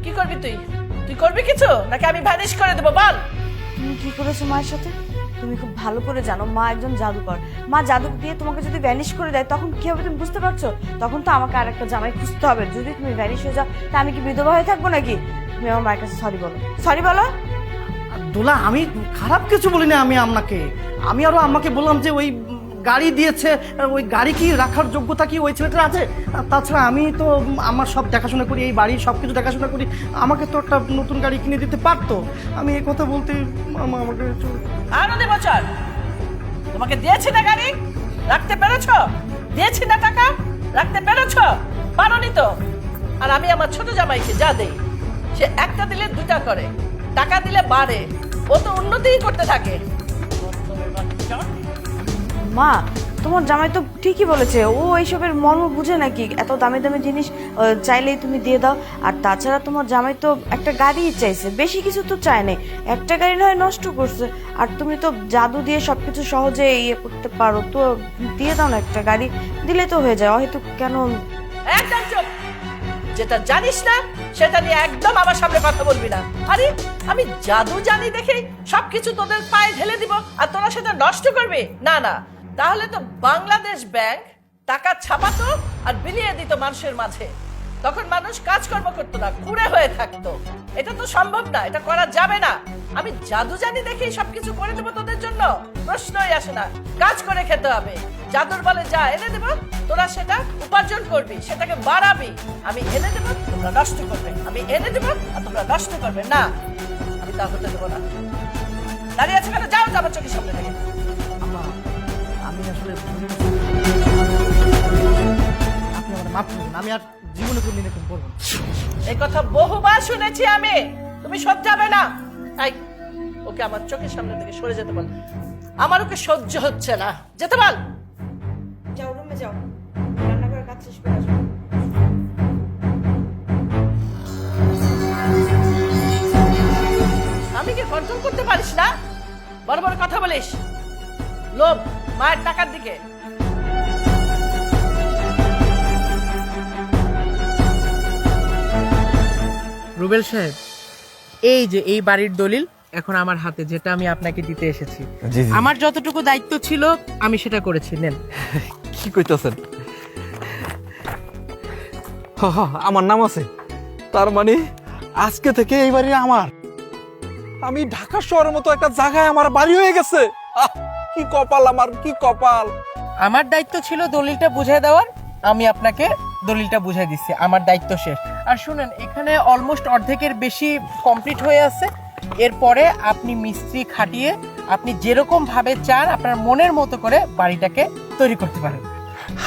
কি করবি তুই? তুই করবি কিছু, নাকি আমি ভ্যানিশ করে দেবো? বল। তুমি কি করেছো মায়ের সাথে? তুমি খুব ভালো করে জানো মা একজন জাদুকর। মা জাদু দিয়ে তোমাকে যদি ভ্যানিশ করে দেয় তখন কি হবে তুমি বুঝতে পারছো? তখন তো আমাকে আর একটা জামাই খুঁজতে হবে। যদি তুমি ভ্যানিশ হয়ে যাও তা আমি কি বিধবা হয়ে থাকবো নাকি? তুমি আমার মায়ের কাছে সরি বলো, সরি বলো। দোলা, আমি খারাপ কিছু বলি না। আমি আম্মাকে, আমি আরো আম্মাকে বললাম যে ওই গাড়ি দিয়েছে, ওই গাড়ি কি রাখার যোগ্যতা কি ওই ছেলেটার আছে? আর তাছাড়া আমি তো আমার সব দেখাশোনা করি, এই বাড়ির সব কিছু দেখাশোনা করি, আমাকে তো একটা নতুন গাড়ি কিনে দিতে পারতো। আমি এই কথা বলতে আমাকে আনন্দে বছর তোমাকে দিয়েছি না গাড়ি, রাখতে পেরেছ? দিয়েছি না টাকা, রাখতে পেরেছ? পারোনি তো। আর আমি আমার ছোট জামাইকে যা দেই, সে একটা দিলে দুটা করে, টাকা দিলে বাড়ে, ও তো উন্নতিই করতে থাকে। মা, তোমার জামাই তো ঠিকই বলেছে, ও এইসবের মর্ম বুঝে নাকি? এত দামি দামি জিনিস চাইলেই তুমি দিয়ে দাও। আর তাছাড়া তোমার জামাই তো একটা গাড়িই চাইছে, বেশি কিছু তো চায় নাই, একটা গাড়ি নয় নষ্ট করছে। আর তুমি তো জাদু দিয়ে সবকিছু সহজে ইয়ে করতে পারো, তো দিয়ে দাও না, একটা গাড়ি দিলে তো হয়ে যায়। হয়তো কেন? একদম চুপ, যেটা জানিস না সেটা নিয়ে একদম আমার সামনে কথা বলবি না। আরে আমি জাদু জানি দেখে সবকিছু তোদের পায়ে ঢেলে দিব আর তোরা সেটা নষ্ট করবি? না না, তাহলে তো বাংলাদেশ ব্যাংক টাকা ছাপাতো আর বিলিয়ে দিত মানুষের মাঝে, তখন মানুষ কাজকর্ম করতো না, কুড়ে হয়ে থাকতো। এটা তো সম্ভব না, এটা করা যাবে না। আমি জাদু জানি দেখেই সবকিছু করে দেবো তোদের জন্য? প্রশ্নই আসে না। কাজ করে খেতে হবে, জাদুর বলে যা এনে দেবো তোরা সেটা উপার্জন করবি, সেটাকে বাড়াবি। আমি এনে দেবো, তোমরা নষ্ট করবে, আমি এনে দেবো আর তোমরা নষ্ট করবে না। আমি তা হতে দেবো না। দাঁড়িয়ে আছে কেন? যাও যাবার চোখের সামনে থেকে। আমি আসলে আপনি আমার মাফ করবেন, আমি আর জীবনে কোনদিন এরকম করবো না। এই কথা বহুবার শুনেছি আমি, তুমি সহ্যাবে না। তাই ওকে আমার চোখের সামনে থেকে সরে যেতে বল। আমার ওকে সহ্য হচ্ছে না, যেতে বল। যাও রুমে যাও, রান্নাঘরের কাজ শেষ করে আসো। আমি কি কন্ট্রোল করতে পারিস না? বড় বড় কথা বলিস, লোভ মায়ের টাকার দিকে। রুবেল সাহেব, এই যে এই বাড়ির দলিল এখন আমার হাতে, যেটা আমি আপনাকে দিতে এসেছি। আমার যতটুকু দায়িত্ব ছিল আমি সেটা করেছি, নেন। কি কইতাছেন? আমার নাম আছে, তার মানে আজকে থেকে এই বাড়ি আমার। আমি ঢাকা শহরের মতো একটা জায়গায় আমার বাড়ি হয়ে গেছে। কি কপাল আমার, কি কপাল। আমার দায়িত্ব ছিল দলিলটা বুঝিয়ে দেওয়ার, আমি আপনাকে দলিলটা বুঝিয়ে দিচ্ছি, আমার দায়িত্ব শেষ। আর শুনেন, এখানে অলমোস্ট অর্ধেকের বেশি কমপ্লিট হয়ে আছে। এরপরে আপনি মিস্ত্রি খাটিয়ে আপনি যেরকম ভাবে চান আপনার মনের মতো করে বাড়িটাকে তৈরি করতে পারেন।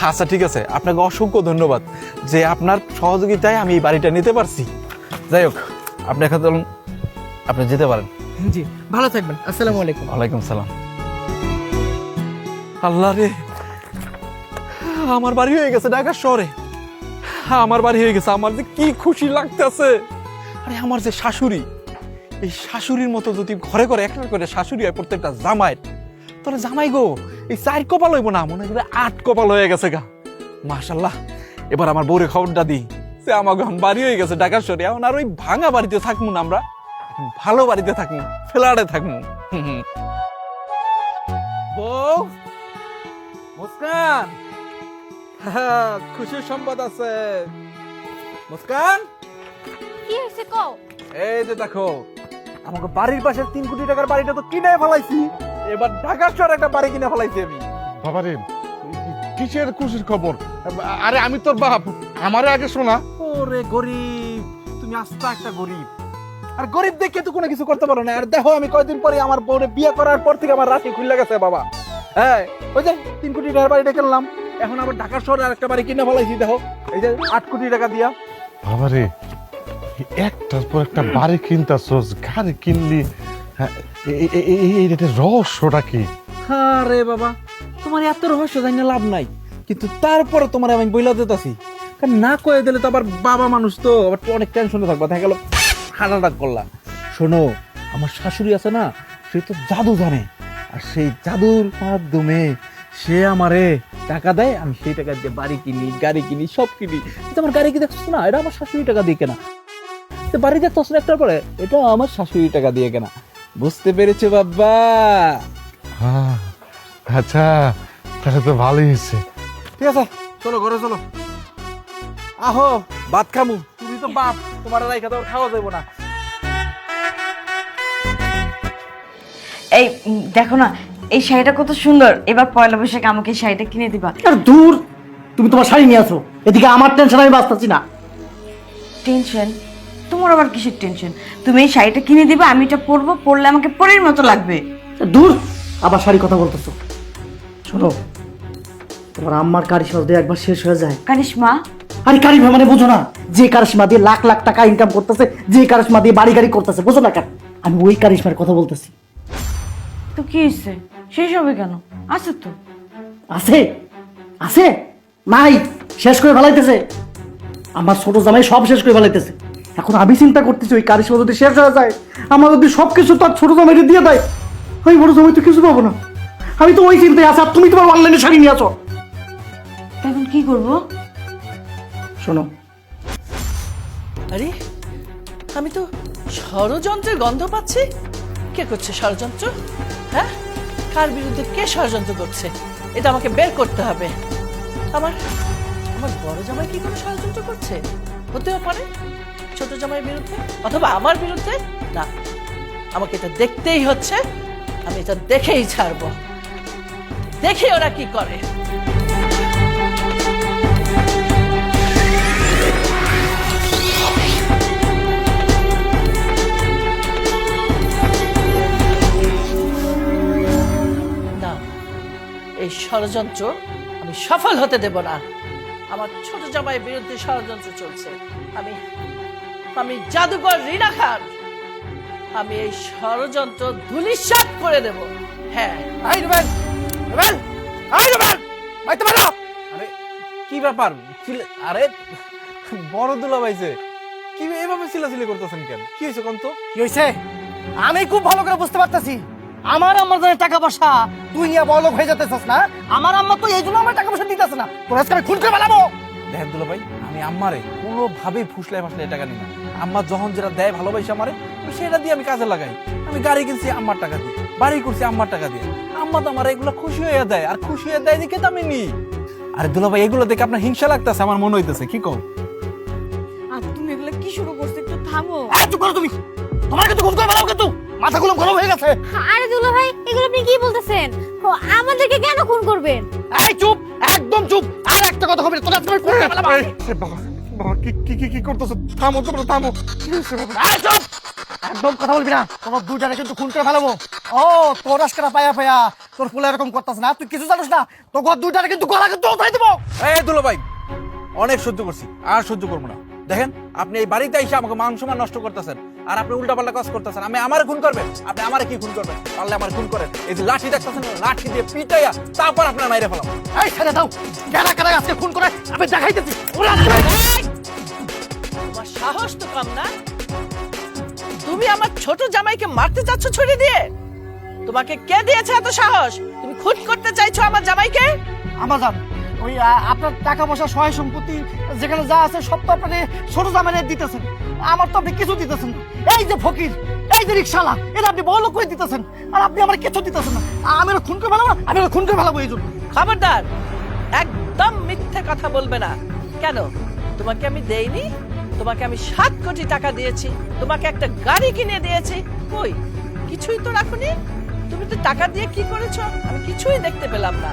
আচ্ছা ঠিক আছে, আপনাকে অসংখ্য ধন্যবাদ যে আপনার সহযোগিতায় আমি এই বাড়িটা নিতে পারছি। যাই হোক, আপনি এখন চলুন, আপনি যেতে পারেন। জি, ভালো থাকবেন। আসসালামু আলাইকুম। ওয়ালাইকুম সালাম। আল্লাহ রে, আমার বাড়ি হয়ে গেছে ঢাকা শহরে, আমার বাড়ি হয়ে গেছে। আমার যে কি খুশি লাগতেছে। আরে আমার যে শাশুড়ি, এই শাশুড়ির মতো যদি ঘরে ঘরে একটা করে শাশুড়ি হয় প্রত্যেকটা জামাইয়ের, তাহলে জামাই গো এই 4 কপাল হইব না, মনে করে 8 কপাল হয়ে গেছে গা। মাশাল্লাহ। এবার আমার বউরে খবরটা দিই যে আমার এখন বাড়ি হয়ে গেছে ঢাকা শহরে। এখন আর ওই ভাঙা বাড়িতে থাকবো না, আমরা এখন ভালো বাড়িতে থাকবো, ফ্ল্যাটে থাকবো। বউ, মুস্কান, খুশির সংবাদ আছে। মুস্কান, কি হয়েছে কও? এই যে দেখো, আমাকে বাড়ির পাশের 3 কোটি টাকার বাড়িটা তো কিনে ফেলাইছি। এবার ঢাকা শহরে একটা বাড়ি কিনে ফেলাইছি আমি। বাবারে, কিসের খুশির খবর? আরে আমি তোর বাপ, আমারে আগে শোনা। ওরে গরিব, তুমি আস্তা একটা গরিব। আর গরিব দেখে তো কোনো কিছু করতে পারো না। আর দেখো, আমি কয়দিন পরে আমার বউরে বিয়ে করার পর থেকে আমার রাশি খুলে গেছে বাবা। হ্যাঁ, ওই যে 3 কোটি টাকার বাড়িটা কিনলাম, এখন আবার ঢাকা শহরে আরেকটা বাড়ি কিনে ফেলাইছি। দেখো, এই যে 8 কোটি টাকা দিয়া। বাবারে, একটার পর একটা বাড়ি কিনতাছস, গাড়ি কিনলি, এই রহস্যটা কি? আরে বাবা, তোমার এত রহস্য জানি লাভ নাই, কিন্তু তারপরে তোমার আমি বইলা দিতেছি, কারণ না কয়ে দিলে তো আবার বাবা মানুষ তো আবার অনেক টেনশনে থাকবা। দেখা গেল হার্ট অ্যাটাক করলা। শোনো, আমার শাশুড়ি আছে না, সে তো জাদু জানে, আর সেই জাদুর মাধ্যমে সে আমারে টাকা দেয়, আমি সেই টাকা দিয়ে বাড়ি কিনি, গাড়ি কিনি, সব কিনি। কিন্তু আমার গাড়ি কি দেখছো না, এটা আমার শাশুড়ি টাকা দিয়ে কেনা। বাড়ি দেখতেছ না একটার পরে, এটা আমার শাশুড়ি টাকা দিয়ে কেনা। বুঝতে পেরেছো বাবা? আচ্ছা, তাহলে তো ভালোই হয়েছে। ঠিক আছে, চলো ঘরে চলো। আহো, ভাত খামু। তুমি তো বাপ, তোমার রাইখা তো খাওয়া যাবো না। এই দেখো না, এই শাড়িটা কত সুন্দর, এবার পয়লা বৈশাখে আমাকে এই শাড়িটা কিনে দিবা। আর দূর, তুমি তোমার শাড়ি নিয়ে আসো, এদিকে আমার টেনশন আমি বাঁচতেছি না। টেনশন? তোমার আবার কিসের টেনশন? তুমি এই শাড়িটা কিনে দিবা, আমি এটা পরবো, পরলে আমাকে পরের মতো লাগবে। দূর, আবার শাড়ি কথা বলতেছো। শোনো, তোমার আম্মার কারিশমা যদি একবার শেষ হয়ে যায়। কারিশমা? আরে কারিশমা মানে বুঝো না, যে কারিশমা দিয়ে লাখ লাখ টাকা ইনকাম করতেছে, যে কারিশমা দিয়ে বাড়ি গাড়ি করতেছে, বুঝো না কেন? আমি ওই কারিশমার কথা বলতেছি। তো কি হয়েছে, শেষ হবে কেন? আছে তো। আছে আছে নাই, শেষ করে ফেলাইতেছে। আমার ছোট জামাই সব শেষ করে ফেলাইতেছে। এখন আমি চিন্তা করতেছি ওই কারিশমা যদি শেষ হয়ে যায়, আমার যদি সবকিছু তার ছোট জামাইকে দিয়ে দেয়, আমি বড় জামাই তো কিছু পাবো না। আমি তো ওই চিন্তায় আছি, আর তুমি তোমার অনলাইনে শাড়ি নিয়ে আসো। এখন কি করবো? শোনো, আরে আমি তো ষড়যন্ত্রের গন্ধ পাচ্ছি। কে করছে ষড়যন্ত্র? হ্যাঁ, কার বিরুদ্ধে কে ষড়যন্ত্র করছে এটা আমাকে বের করতে হবে। আমার আমার বড় জামাই কি কোনো ষড়যন্ত্র করছে? হতেও পারে ছোট জামাইয়ের বিরুদ্ধে, অথবা আমার বিরুদ্ধে। না, আমাকে এটা দেখতেই হচ্ছে, আমি এটা দেখেই ছাড়বো। দেখি ওরা কি করে। না, এই ষড়যন্ত্র আমি সফল হতে দেব না। আমার ছোট জামাইয়ের বিরুদ্ধে ষড়যন্ত্র চলছে। আমি আমি জাদুকর রিনা খান, আমি এই ষড়যন্ত্র ধূলিসাৎ করে দেব। হ্যাঁ। আই রুবেল, রুবেল, আই রুবেল, বাইতে পারো। আরে কি ব্যাপার? আরে বড় দুলা ভাইছে, কি এভাবে চিল্লাচিল্লি করতেছেন কেন? কি হয়েছে কোন তো? কি হয়েছে? আমি খুব ভালো করে বুঝতে পারতেছি। আমার আম্মার জন্য টাকা পয়সা তুই নিয়ে বড়লোক হয়ে যেতেছিস না? আমার আম্মা তো এই জন্য আমার টাকা পয়সা দিতেছে না। তোর আজকে আমি খুন করে ফেলাবো। দেখেন দুলা ভাই, আমি আম্মারে কোনোভাবেই ফুসলাই ফাসলাই টাকা নিই না। আম্মা যখন যেটা দেয় ভালোবাসে আমারে, সেটা দিয়ে আমি কাজে লাগাই। আমি গাড়ি কিনছি আম্মার টাকা দিয়ে, বাড়ি করছি আম্মার টাকা দিয়ে। আম্মা তো আমার এগুলো খুশি হয়ে দেয়, আর খুশি হয়ে দেয় দেখে তো আমি নিই। আরে দুলা ভাই, এগুলো দেখে আপনার হিংসা লাগতেছে, আমার মনে হইতেছে। কি কও? আর তুমি এগুলো কি শুরু করছো? একটু থামো। চুপ করো তুমি। তোমার কিন্তু খুন করে ফেলাবো কিন্তু। মাথাগুলো গরম হয়ে গেছে। আরে দুলা ভাই, এগুলো আপনি কি বলতেছেন? ও, আমাদেরকে কেন খুন করবেন? এই চুপ, একদম চুপ। আর একটা কথা হবে না, তোর আজকে আমি খুন করে ফেলাবো। বাবা বাবা, কি কি কি কি করতেছো? থামো তোমরা, থামো। কি হয়েছে বাবা? এই চুপ, একদম কথা বলবি না। তোমার দুইটারে কিন্তু খুন করে ফেলাবো। ও, তোর আজকে পায়া পায়া তোর ফুলে এরকম করতেছ না, তুই কিছু জানিস না। তো দুইটারে কিন্তু গলা কিন্তু উঠাই দেবো। এই দুলা ভাই, অনেক সহ্য করছি, আর সহ্য করবো না। দেখেন, আপনি এই বাড়িতে এসে আমাকে মান সম্মান নষ্ট করতেছেন, আর আপনি উল্টাপাল্টা কাজ করতেছেন। আমি আমারে খুন করবেন? আপনি আমারে কি খুন করবেন? পারলে আমার খুন করেন। এই যে লাঠি দেখতেছেন, লাঠি দিয়ে পিটাইয়া তারপর আপনার মাইরে ফেলাম। এই ছেড়ে দাও। গেলা কারা আজকে খুন করে আমি দেখাইতেছি। ওরা তোমার সাহস তো কম না? তুমি আমার ছোট জামাইকে মারতে চাচ্ছ ছুরি দিয়ে? তোমাকে কে দিয়েছে এত সাহস? তুমি খুন করতে চাইছো আমার জামাইকে? আমার জান, ওই আপনার টাকা পয়সা সহায় সম্পত্তি যেখানে যা আছে সব তো আপনার ছোট জামাইনে দিতেছেন। আমার তো আপনি কিছু দিতেছেন না। এই যে ফকির, এই যে রিক্সাওয়ালা, এটা আপনি বড় লোক করে দিতেছেন, আর আপনি আমার কিছু দিতেছেন না। আমি খুন করে ফেলাবো না, আমি খুন করে ফেলাবো এই জন্য। খবরদার, একদম মিথ্যে কথা বলবে না। কেন? তোমাকে আমি দেইনি? তোমাকে আমি 7 কোটি টাকা দিয়েছি, তোমাকে একটা গাড়ি কিনে দিয়েছি। কই, কিছুই তো রাখোনি। তুমি তো টাকা দিয়ে কি করেছো আমি কিছুই দেখতে পেলাম না।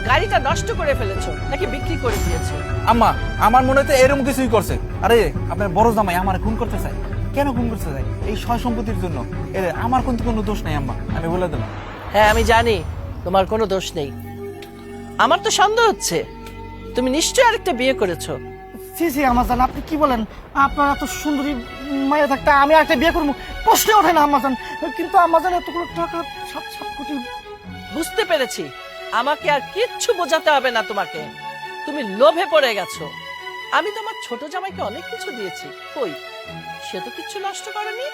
গাড়িটা নষ্ট করে ফেলেছো নাকি বিক্রি করে দিয়েছো? আম্মা, আমার মনে হচ্ছে এরকম কিছুই করছে। আরে আপনার বড় জামাই আমার খুন করতে চায়। কেন খুন করতে চায়? এই সয় সম্পত্তির জন্য। আমার কিন্তু কোনো দোষ নাই আম্মা, আমি বলে দিলাম। হ্যাঁ, আমি জানি তোমার কোনো দোষ নেই। আমার তো সন্দেহ হচ্ছে তুমি নিশ্চয়ই আরেকটা বিয়ে করেছো। জি জি আমার জান, আপনি কি বলেন? আপনার এত সুন্দরী মায়া থাকতে আমি একটা বিয়ে করবো প্রশ্নে ওঠে না আমার জান। কিন্তু আমার জান এতগুলো টাকা, 7 কোটি। বুঝতে পেরেছি, আমাকে আর কিচ্ছু বোঝাতে হবে না তোমাকে। তুমি লোভে পড়ে গেছো। আমি তোমার ছোট জামাইকে অনেক কিছু দিয়েছি, কই সে তো কিচ্ছু নষ্ট করেনি।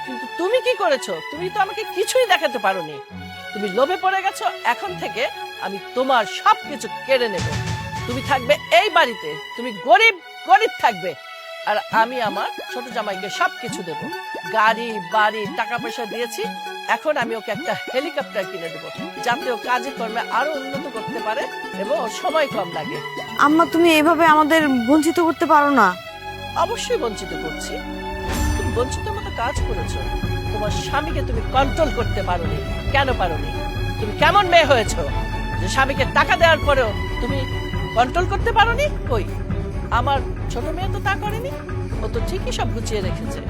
কিন্তু তুমি কি করেছো? তুমি তো আমাকে কিছুই দেখাতে পারোনি। তুমি লোভে পড়ে গেছো। এখন থেকে আমি তোমার সবকিছু কেড়ে নেব। তুমি থাকবে এই বাড়িতে, তুমি গরিব গরিব থাকবে, আর আমি আমার ছোট জামাইকে সবকিছু দেব। গাড়ি বাড়ি টাকা পয়সা দিয়েছি। এখন আমি ওকে একটা হেলিকপ্টার কিনে দেবো, যাতে ও কাজে কর্মে আরো উন্নত করতে পারে এবং ওর সময় কম লাগে। আম্মা, তুমি এভাবে আমাদের বঞ্চিত করতে পারো না। অবশ্যই বঞ্চিত করছি। তুমি বঞ্চিত মতো কাজ করেছো। তোমার স্বামীকে তুমি কন্ট্রোল করতে পারোনি। কেন পারোনি? তুমি কেমন মেয়ে হয়েছো যে স্বামীকে টাকা দেওয়ার পরেও তুমি কন্ট্রোল করতে পারোনি? কই, আমার ছোট মেয়ে তো তা করেনি, ও তো ঠিকই সব গুছিয়ে রেখেছে।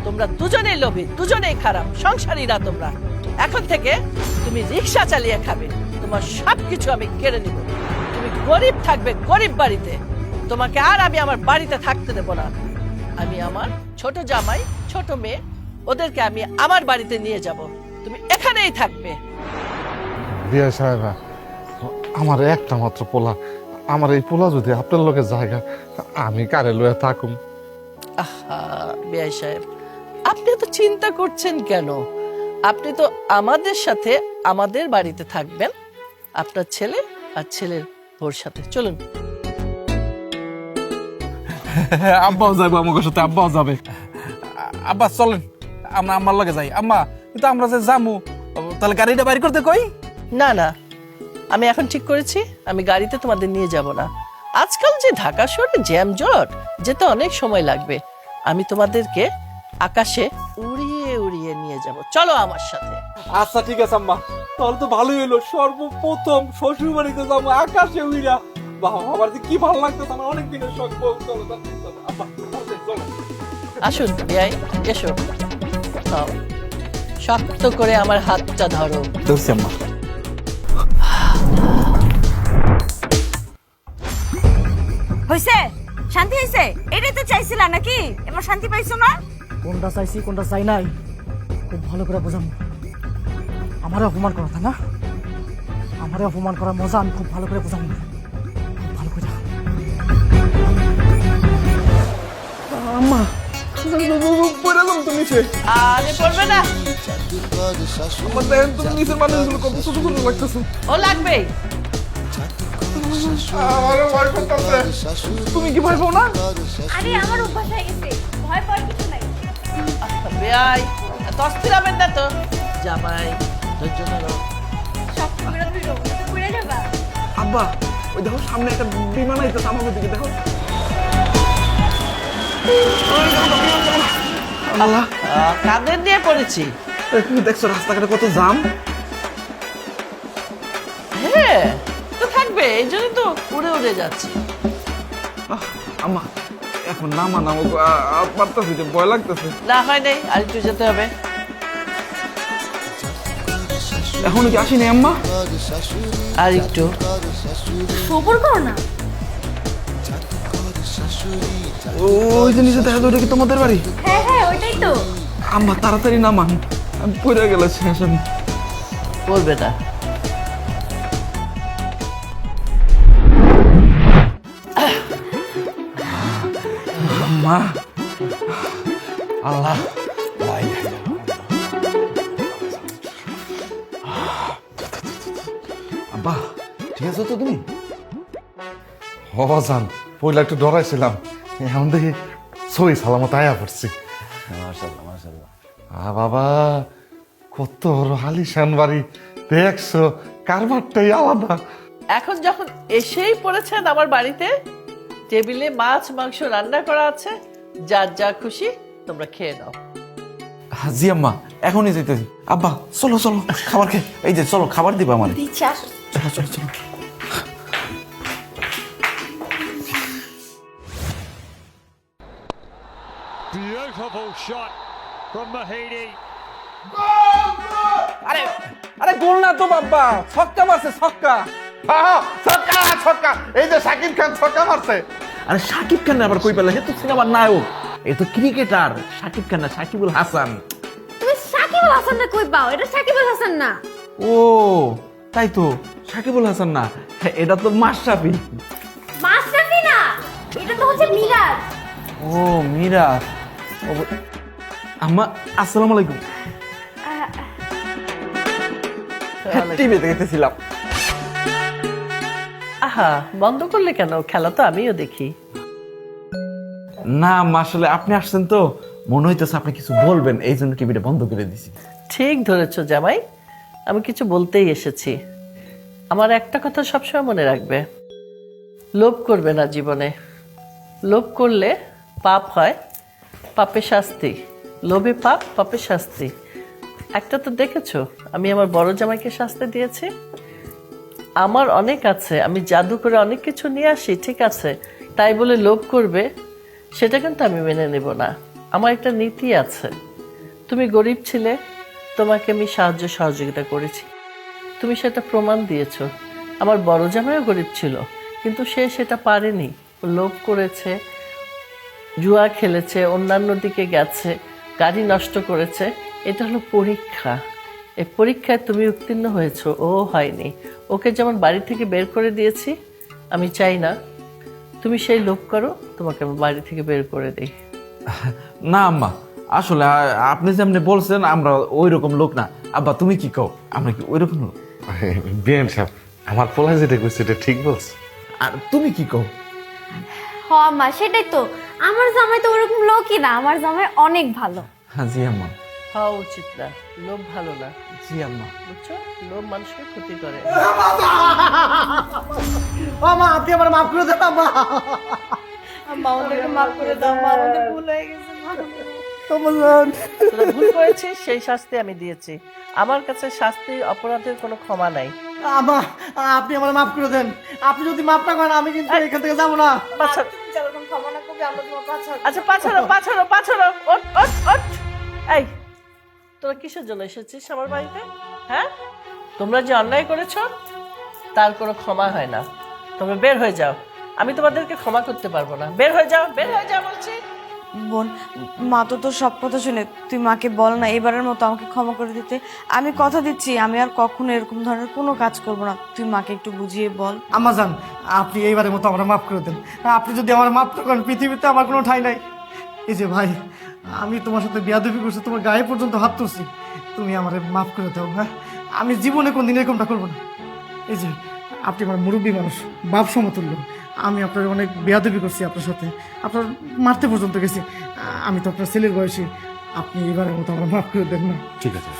তোমরা দুজনেই লোভী, দুজনেই খারাপ সংসারীরা তোমরা। এখন থেকে তুমি রিক্সা চালিয়ে খাবে, তোমার সবকিছু আমি কেড়ে নিব। তুমি গরিব থাকবে গরিব বাড়িতে, তোমাকে আর আমি আমার বাড়িতে থাকতে দেব না। আমি আমার ছোট জামাই, ছোট মেয়ে, ওদেরকে আমি আমার বাড়িতে নিয়ে যাব, তুমি এখানেই থাকবে। বিয়া সাহেবা, আমার একটা মাত্র পোলা, আমার এই পোলা যদি আপনার লোকের জায়গা, আমি কারে লয়ে থাকুম? আহা বিআই সাহেব, আপনি তো চিন্তা করছেন কেন? আপনি তো আমাদের সাথে আমাদের বাড়িতে থাকবেন, আপনার ছেলে আর ছেলের বউর সাথে। চলুন। আব্বাও যাবো আমার সাথে, আব্বাও যাবে। আব্বা চলেন, আমরা আম্মার লগে যাই। আম্মা, কিন্তু আমরা যে যামু, তাহলে গাড়িটা বাইর করতে কই? না না, আমি এখন ঠিক করেছি আমি গাড়িতে তোমাদের নিয়ে যাব না। আজকাল যে ঢাকা শহরে জ্যাম জট, যেতে অনেক সময় লাগবে। আমি তোমাদেরকে আকাশে উড়িয়ে উড়িয়ে নিয়ে যাব, চলো আমার সাথে। আচ্ছা ঠিক আছে আম্মা, তাহলে তো ভালোই হলো। সর্বপ্রথম শ্বশুর বাড়িতে যাবো আকাশে উইরা। বাবা, আমার যে কি ভালো লাগতেছে, আমার অনেক দিনের শখ। চলো আব্বা, চলো। আসুন বিআই, এসো। নাও, শক্ত করে আমার হাতটা ধরো। ধরছি আম্মা। হইছে? শান্তি হইছে? এটাই তো চাইছিলা নাকি? এবার শান্তি পাইছো না? কোনটা চাইছি কোনটা চাই নাই খুব ভালো করে বোঝাম। আমারে অপমান করা, তাই না? আমারে অপমান করার মজা আমি খুব ভালো করে বোঝাম, খুব ভালো করে। আম্মা, পড়ে যাম তো নিচে। আরে পড়বে না, জাদুকর শাশুড়ি আমার দেখেন তুমি নিচের মানুষগুলো কত ছোট ছোট লাগতেছে। ও লাগবেই। আমারও ভয় করতেছে। শাশুড়ি তুমি কি ভয় পাও না? আরে আমার অভ্যাস হয়ে গেছে, ভয় পাওয়ার কিছু নাই। বেআই, এত অস্থির হবেন না তো। জামাই, ধৈর্য ধরো। সব করে তুই রোবটে পড়ে যাবা। আব্বা, ওই দেখো সামনে একটা বিমান আইতেছে আমাদের দিকে, দেখো। আল্লাহ, কাদের দিয়ে পড়েছি? তুমি দেখছো রাস্তাঘাটে কত জাম? হ্যাঁ, তো থাকবে, এই জন্য তো উড়ে উড়ে যাচ্ছি। আম্মা, এখন নামা নামো, পারতেছি যে ভয় লাগতেছে। না হয় নাই, আর একটু যেতে হবে। এখন কি আসিনি আম্মা? আর একটু। সবর করো না। ওই যে নিচে দেখা যায়, ওটা কি তোমাদের বাড়ি? হ্যাঁ হ্যাঁ, ওইটাই তো। আম্মা তাড়াতাড়ি নামান, আমি পড়ে গেলে শেষ। আমি বলবে না। মা, আল্লাহ, আব্বা ঠিক আছে তো তুমি? হবাজান, পয়লা একটু ডরাইছিলাম, এখন দেখি সই সালামত আয়া পড়ছি। বাবা, কত বড় আলিশান বাড়ি দেখছো, কারবারটাই আলাদা। এখন যখন এসেই পড়েছেন আমার বাড়িতে, টেবিলে মাছ মাংস রান্না করা আছে, যার যা খুশি তোমরা খেয়ে নাও। জি আম্মা, এখনই যেতেছি। আব্বা চলো চলো, খাবার খেয়ে, এই যে চলো খাবার দিবা মানে। দিচ্ছি, আসো। চলো চলো চলো। Beautiful shot from Mahidi. আরে আরে গোল না তো বাবা, ছক্কা মারছে, ছক্কা। ছক্কা ছক্কা, এই যে শাকিব খান ছক্কা মারছে। আরে শাকিব খান আবার কই পেলে? হে তো সিনেমার নায়ক, এ তো ক্রিকেটার। শাকিব খান না, সাকিবুল হাসান। তুমি সাকিবুল হাসান না কই পাও? এটা সাকিবুল হাসান না। ও তাই তো, সাকিবুল হাসান না, এটা তো মাশরাফি। মাশরাফি না, এটা তো হচ্ছে মিরাজ। ও মিরাজ। আম্মা আসসালামু আলাইকুম। টিভি দেখতেছিলাম। আহা, বন্ধ করলে কেন? খেলা তো আমিও দেখি। না আম্মা, আসলে আপনি আসছেন তো, মনে হইতেছে আপনি কিছু বলবেন, এই জন্য টিভিটা বন্ধ করে দিছি। ঠিক ধরেছ জামাই, আমি কিছু বলতেই এসেছি। আমার একটা কথা সবসময় মনে রাখবে, লোভ করবে না জীবনে। লোভ করলে পাপ হয়, পাপে শাস্তি। লোভে পাপ, পাপে শাস্তি। একটা তো দেখেছো আমি আমার বড় জামাইকে শাস্তি দিয়েছি। আমার অনেক আছে, আমি জাদু করে অনেক কিছু নিয়ে আসি, ঠিক আছে, তাই বলে লোভ করবে সেটা কিন্তু আমি মেনে নেব না। আমার একটা নীতি আছে। তুমি গরিব ছিলে, তোমাকে আমি সাহায্য সহযোগিতা করেছি, তুমি সেটা প্রমাণ দিয়েছো। আমার বড় জামাইও গরিব ছিল, কিন্তু সে সেটা পারেনি, ও লোভ করেছে, জুয়া খেলেছে, অন্যান্য দিকে গেছে, গাড়ি নষ্ট করেছে। এটা হলো পরীক্ষা। এই পরীক্ষায় তুমি উত্তীর্ণ হয়েছো, ও হয়নি। ওকে যেমন বাড়ি থেকে বের করে দিয়েছি, আমি চাই না তুমি সেই লোভ করো, তোমাকে আমি বাড়ি থেকে বের করে দিই। না আম্মা, আসলে আপনি যেমনি বলছেন আমরা ওই রকম লোক না। আব্বা তুমি কি কও, আমরা কি ওই রকম লোক? বিয়ান সাহেব, আমার পোলা যেটা কইছে এটা ঠিক বলছে। আর তুমি কি কও? হ আম্মা, সেটাই তো, আমার জামাই তো ওরকম লোকই না, আমার জামাই অনেক ভালো। হ্যাঁ জি আম্মা। হওয়া উচিত না, লোভ ভালো না, জি আম্মা। বুঝছো? লোভ মানুষকে ক্ষতি করে। মা আপনি আমার মাফ করে দেন মা। আম্মা আমাদেরকে মাফ করে দাও, মা আমাদের ভুল হয়ে গেছে মা। তোরা ভুল করেছিস, সেই শাস্তি আমি দিয়েছি। আমার কাছে শাস্তি অপরাধের কোনো ক্ষমা নাই। আমা আপনি আমার মাফ করে দেন। আপনি যদি মাফ না করেন আমি কিন্তু এখান থেকে যাবো না। পাছাড়। তুমি যেরকম ক্ষমা না করবে আমরা তোমার পাছাড়। আচ্ছা পাছাড়ো পাছাড়ো পাছাড়ো, ওঠ ওঠ ওঠ। এই তোরা কিসের জন্য এসেছিস আমার বাড়িতে? হ্যাঁ, তোমরা যে অন্যায় করেছো তার কোনো ক্ষমা হয় না। তোমরা বের হয়ে যাও, আমি তোমাদেরকে ক্ষমা করতে পারবো না। বের হয়ে যাও, বের হয়ে যাও বলছি। বোন, মা তো তোর সব কথা শুনে, তুই মাকে বল না এবারের মতো আমাকে ক্ষমা করে দিতে। আমি কথা দিচ্ছি আমি আর কখনো এরকম ধরনের কোনো কাজ করব না। তুই মাকে একটু বুঝিয়ে বল। আম্মা জান, আপনি এইবারের মতো আমার মাফ করে দেন। আপনি যদি আমার মাফ না করেন পৃথিবীতে আমার কোনো ঠাঁই নাই। এই যে ভাই, আমি তোমার সাথে বিয়াদবি করছি, তোমার গায়ে পর্যন্ত হাত তুলছি, তুমি আমার মাফ করে দাও। হ্যাঁ, আমি জীবনে কোনদিন এরকমটা করবো না। এই যে আপনি আমার মুরব্বী মানুষ, বাপ সমতুল্য, আমি আপনার অনেক বেয়াদবি করছি, আপনার সাথে আপনার মারতে পর্যন্ত গেছি। আমি তো আপনার ছেলের বয়সী, আপনি এবারের মতো আমার মাফ করে দেন না। ঠিক আছে,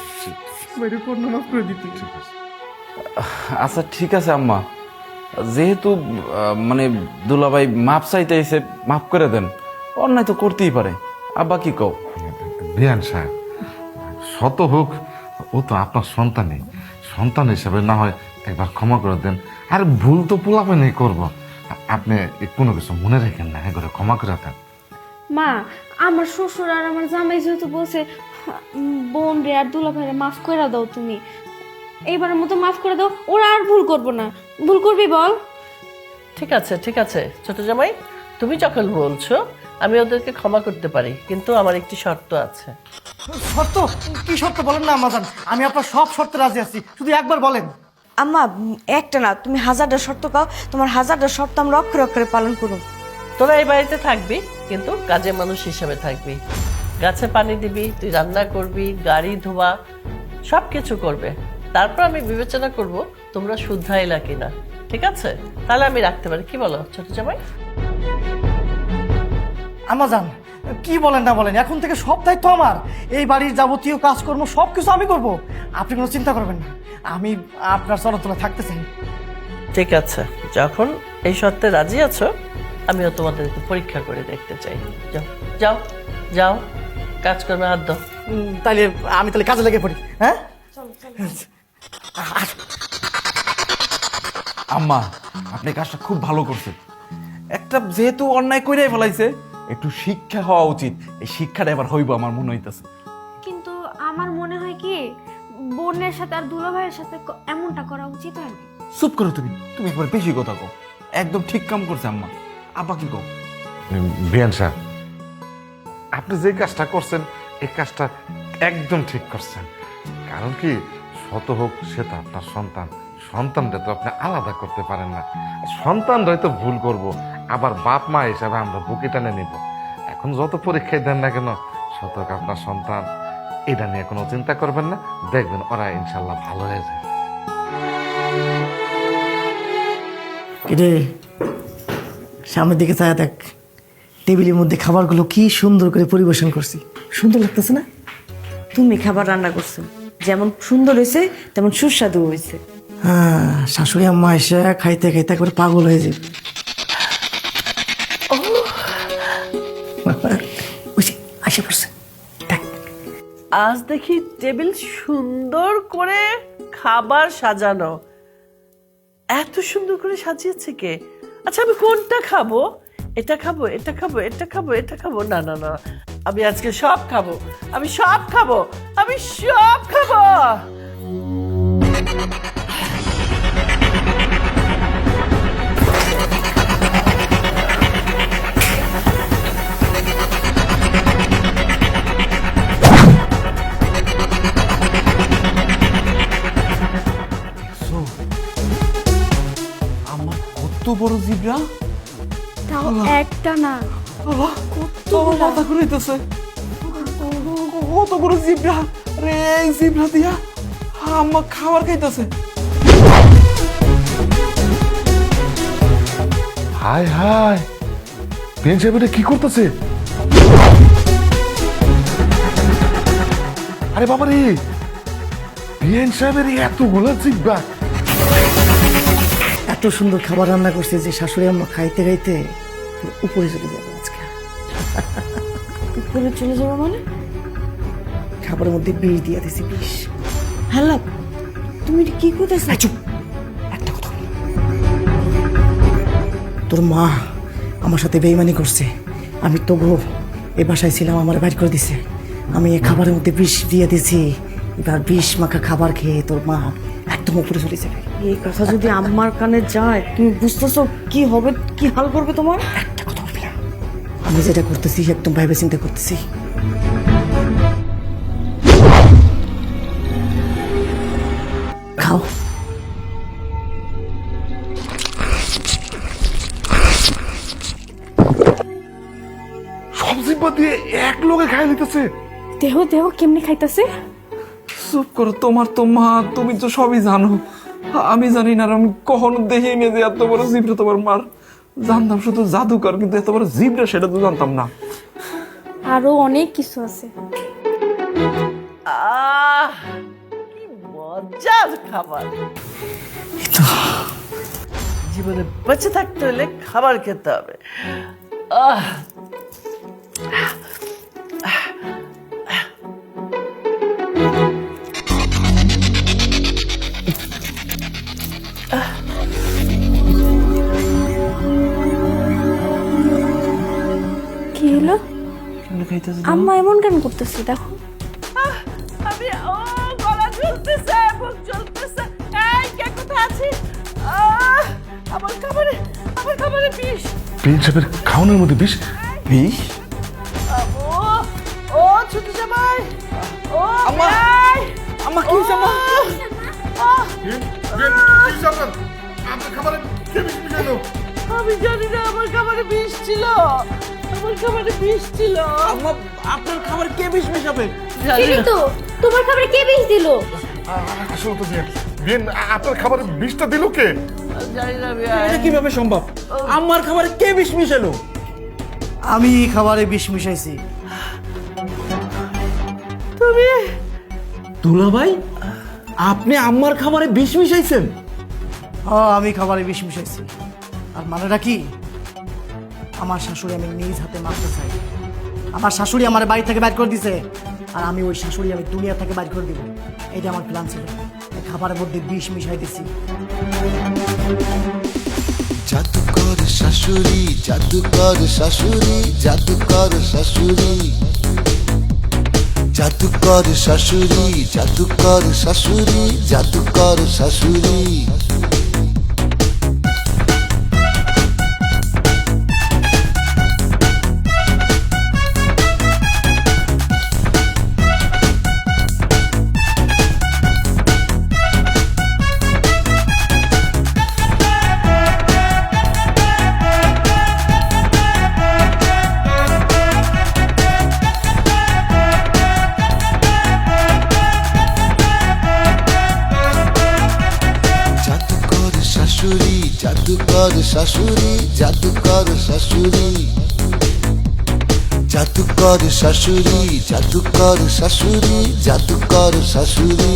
বাইরে পণ্য মাফ করে দিতে। আচ্ছা ঠিক আছে আম্মা, যেহেতু মানে দুলাভাই মাপ চাইতে এসে মাফ করে দেন, অন্যায় তো করতেই পারে। আব্বা কি কও? বিয়ান সাহেব, শত হোক ও তো আপনার সন্তানই, সন্তান হিসাবে না হয় একবার ক্ষমা করে দেন। আর ভুল তো পোলাপেনই করবো, আপনি কোনো কিছু মনে রাখেন না, একবারে ক্ষমা করে দেন। মা, আমার শ্বশুর আর আমার জামাই যেহেতু বলছে বোন রে আর দুলা ভাইরে মাফ করে দাও, তুমি এইবারের মতো মাফ করে দাও, ওরা আর ভুল করবো না। ভুল করবি বল? ঠিক আছে ঠিক আছে ছোট জামাই, তুমি যখন বলছো আমি ওদেরকে ক্ষমা করতে পারি, কিন্তু আমার একটি শর্ত আছে। শর্ত? কি শর্ত বলেন না আম্মা জান, আমি আপনার সব শর্তে রাজি আছি, শুধু একবার বলেন। আম্মা একটা না, তুমি হাজারটা শর্ত কাও, তোমার হাজারটা শর্ত আমরা অক্ষরে অক্ষরে পালন করুন। তোরা এই বাড়িতে থাকবি, কিন্তু কাজের মানুষ হিসেবে থাকবি। গাছে পানি দিবি, তুই রান্না করবি, গাড়ি ধোয়া, সব কিছু করবে। তারপর আমি বিবেচনা করব তোমরা শুদ্ধাইলা কিনা, ঠিক আছে? তাহলে আমি রাখতে পারি, কি বলো ছোট জামাই? আম্মা জান, কি বলেন না বলেন, এখন থেকে সব দায়িত্ব আমার। এই বাড়ির যাবতীয় কাজকর্ম সব কিছু আমি করব, আপনি কোনো চিন্তা করবেন না। আমি আপনার চলাচলে থাকতে চাই। ঠিক আছে, যখন এই শর্তে রাজি আছো, আমিও তোমাদেরকে পরীক্ষা করে দেখতে চাই। যাও যাও যাও, কাজকর্মে হাত দাও। তাইলে আমি তাহলে কাজে লেগে পড়ি। হ্যাঁ আম্মা, আপনি কাজটা খুব ভালো করছেন। একটা যেহেতু অন্যায় কইরাই ফেলাইছে, একটু শিক্ষা হওয়া উচিত। এই শিক্ষাটা এবার হইব আমার মনে হইতেছে। কিন্তু আমার মনে হয় কি বোনের সাথে আর দুলা ভাইয়ের সাথে এমনটা করা উচিত হয় না। চুপ করো তুমি, তুমি একবার বেশি কথা কও। একদম ঠিক কাম করছে আম্মা। আব্বা কি কও? বিয়ান সাহেব, আপনি যে কাজটা করছেন এই কাজটা একদম ঠিক করছেন। কারণ কি, শত হোক সে তো আপনার সন্তান, সন্তানটা তো আপনি আলাদা করতে পারেন না। সন্তানরাই তো ভুল করব, আবার বাপ মা হিসাবে আমরা বুকে টানে নিব। এখন যত পরীক্ষায় দেন না কেন, শত হোক আপনার সন্তান, এটা নিয়ে কোনো চিন্তা করবেন না, দেখবেন ওরা ইনশাল্লাহ ভালো হয়ে যায়। রে সামনের দিকে চায়া দেখ, টেবিলের মধ্যে খাবারগুলো কি সুন্দর করে পরিবেশন করছি, সুন্দর লাগতেছে না? তুমি খাবার রান্না করছো, যেমন সুন্দর হয়েছে তেমন সুস্বাদু হয়েছে। হ্যাঁ, শাশুড়ি আম্মা এসে খাইতে খাইতে একবারে পাগল হয়ে যাবে। আসে পড়ছে। আজ দেখি টেবিল সুন্দর করে খাবার সাজানো। এত সুন্দর করে সাজিয়েছে কে? আচ্ছা আমি কোনটা খাবো? এটা খাবো, এটা খাবো, এটা খাবো, এটা খাবো? না না না, আমি আজকে সব খাবো, আমি সব খাবো, আমি সব খাবো। আমার কত বড় জিব্রা, তাও একটা না, কত মাথা ঘুরাইতেছে, কত বড় জিব্রা রে। এই জিব্রা দিয়া আম্মা খাবার খাইতেছে। হায় হায়, বিএন সাহেব এটা কি করতেছে? আরে বাবা রে, বিএন সাহেবের এতগুলো জিব্বা। এত সুন্দর খাবার রান্না করছে যে শাশুড়ি আম্মা খাইতে খাইতে উপরে চলে যাবে আজকে। উপরে চলে যাবে মানে? খাবারের মধ্যে বিষ দিয়ে দিছি, বিষ। হ্যালো, তুমি এটা কি করতেছ? চুপ, একটা কথা বলি। তোর মা আমার সাথে বেইমানি করছে। আমি তো গো এই বাসায় ছিলাম, আমার বাইর করে দিছে। আমি এই খাবারের মধ্যে বিষ দিয়ে দিছি। এবার বিষ মাখা খাবার খেয়ে তোর মা একদম উপরে চলে যাবে। এই কথা যদি আম্মার কানে যায়, তুমি বুঝতেছো কি হবে, কি হাল করবে তোমার? একটা কথা বলবি না। আমি যেটা করতেছি একদম ভাইবে চিন্তা করতেছি। খাও। সব জিব্বা দিয়ে এক লোকে খাই নিতেছে। দেহ দেহ কেমনি খাইতাছে? চুপ করো, তোমার তো মা, তুমি তো সবই জানো। আমি জানি না, আর আমি কখনো দেখিনি যে এত বড় জিব্রা তোমার মার। জানতাম শুধু জাদুকর, কিন্তু এত বড় জিব্রা সেটা তো জানতাম না। আরো অনেক কিছু আছে। কি মজার খাবার! জীবনে বেঁচে থাকতে হলে খাবার খেতে হবে। কি হলো? আম্মা এমন কেন করতেছে? দেখো আমি গলা জ্বলতেছে, বুক জ্বলতেছে। এই কে কোথায় আছিস? আমার খাবারে বিষ। বিএন সাহেবের খাওয়ানোর মধ্যে বিষ? বিষ? ও ছোট জামাই, ও আম্মা, আম্মা কি হয়েছে আম্মা? আপনার খাবারে কে বিষ মিশাইলো? আমি জানি না, আমার খাবারে বিষ ছিল, আমার খাবারে বিষ ছিল। আম্মা, আপনার খাবার কে বিষ মেশাবে? এই তো তোমার খাবারে কে বিষ দিল? আসলে তো বিএন আপনার খাবারে বিষটা দিল কে? জানি না এটা কিভাবে সম্ভব? আম্মার খাবারে কে বিষ মিশালো? আমি খাবারে বিষ মিশাইছি। তুমি? দুলা ভাই, আপনি আম্মার খাবারে বিষ মিশাইছেন? আমি খাবারে বিষ মিশাইছি। আর মানেটা কি? আমার শাশুড়ি আমি নিজ হাতে মারতে চাই। আমার শাশুড়ি আমার বাড়ি থেকে বাইর করে দিছে, আর আমি ওই শাশুড়ি আমি দুনিয়া থেকে বাইর করে দিব। এটা আমার প্ল্যান ছিল। এই খাবারের মধ্যে বিষ মিশাই দিছি। জাদুকর শাশুড়ি, জাদুকর শাশুড়ি, জাদুকর শাশুড়ি, জাদুকর শাশুড়ি, জাদুকর শাশুড়ি, জাদুকর শাশুড়ি। জাদুকর শাশুড়ি, জাদুকর শাশুড়ি, জাদুকর শাশুড়ি, জাদুকর শাশুড়ি, জাদুকর শাশুড়ি।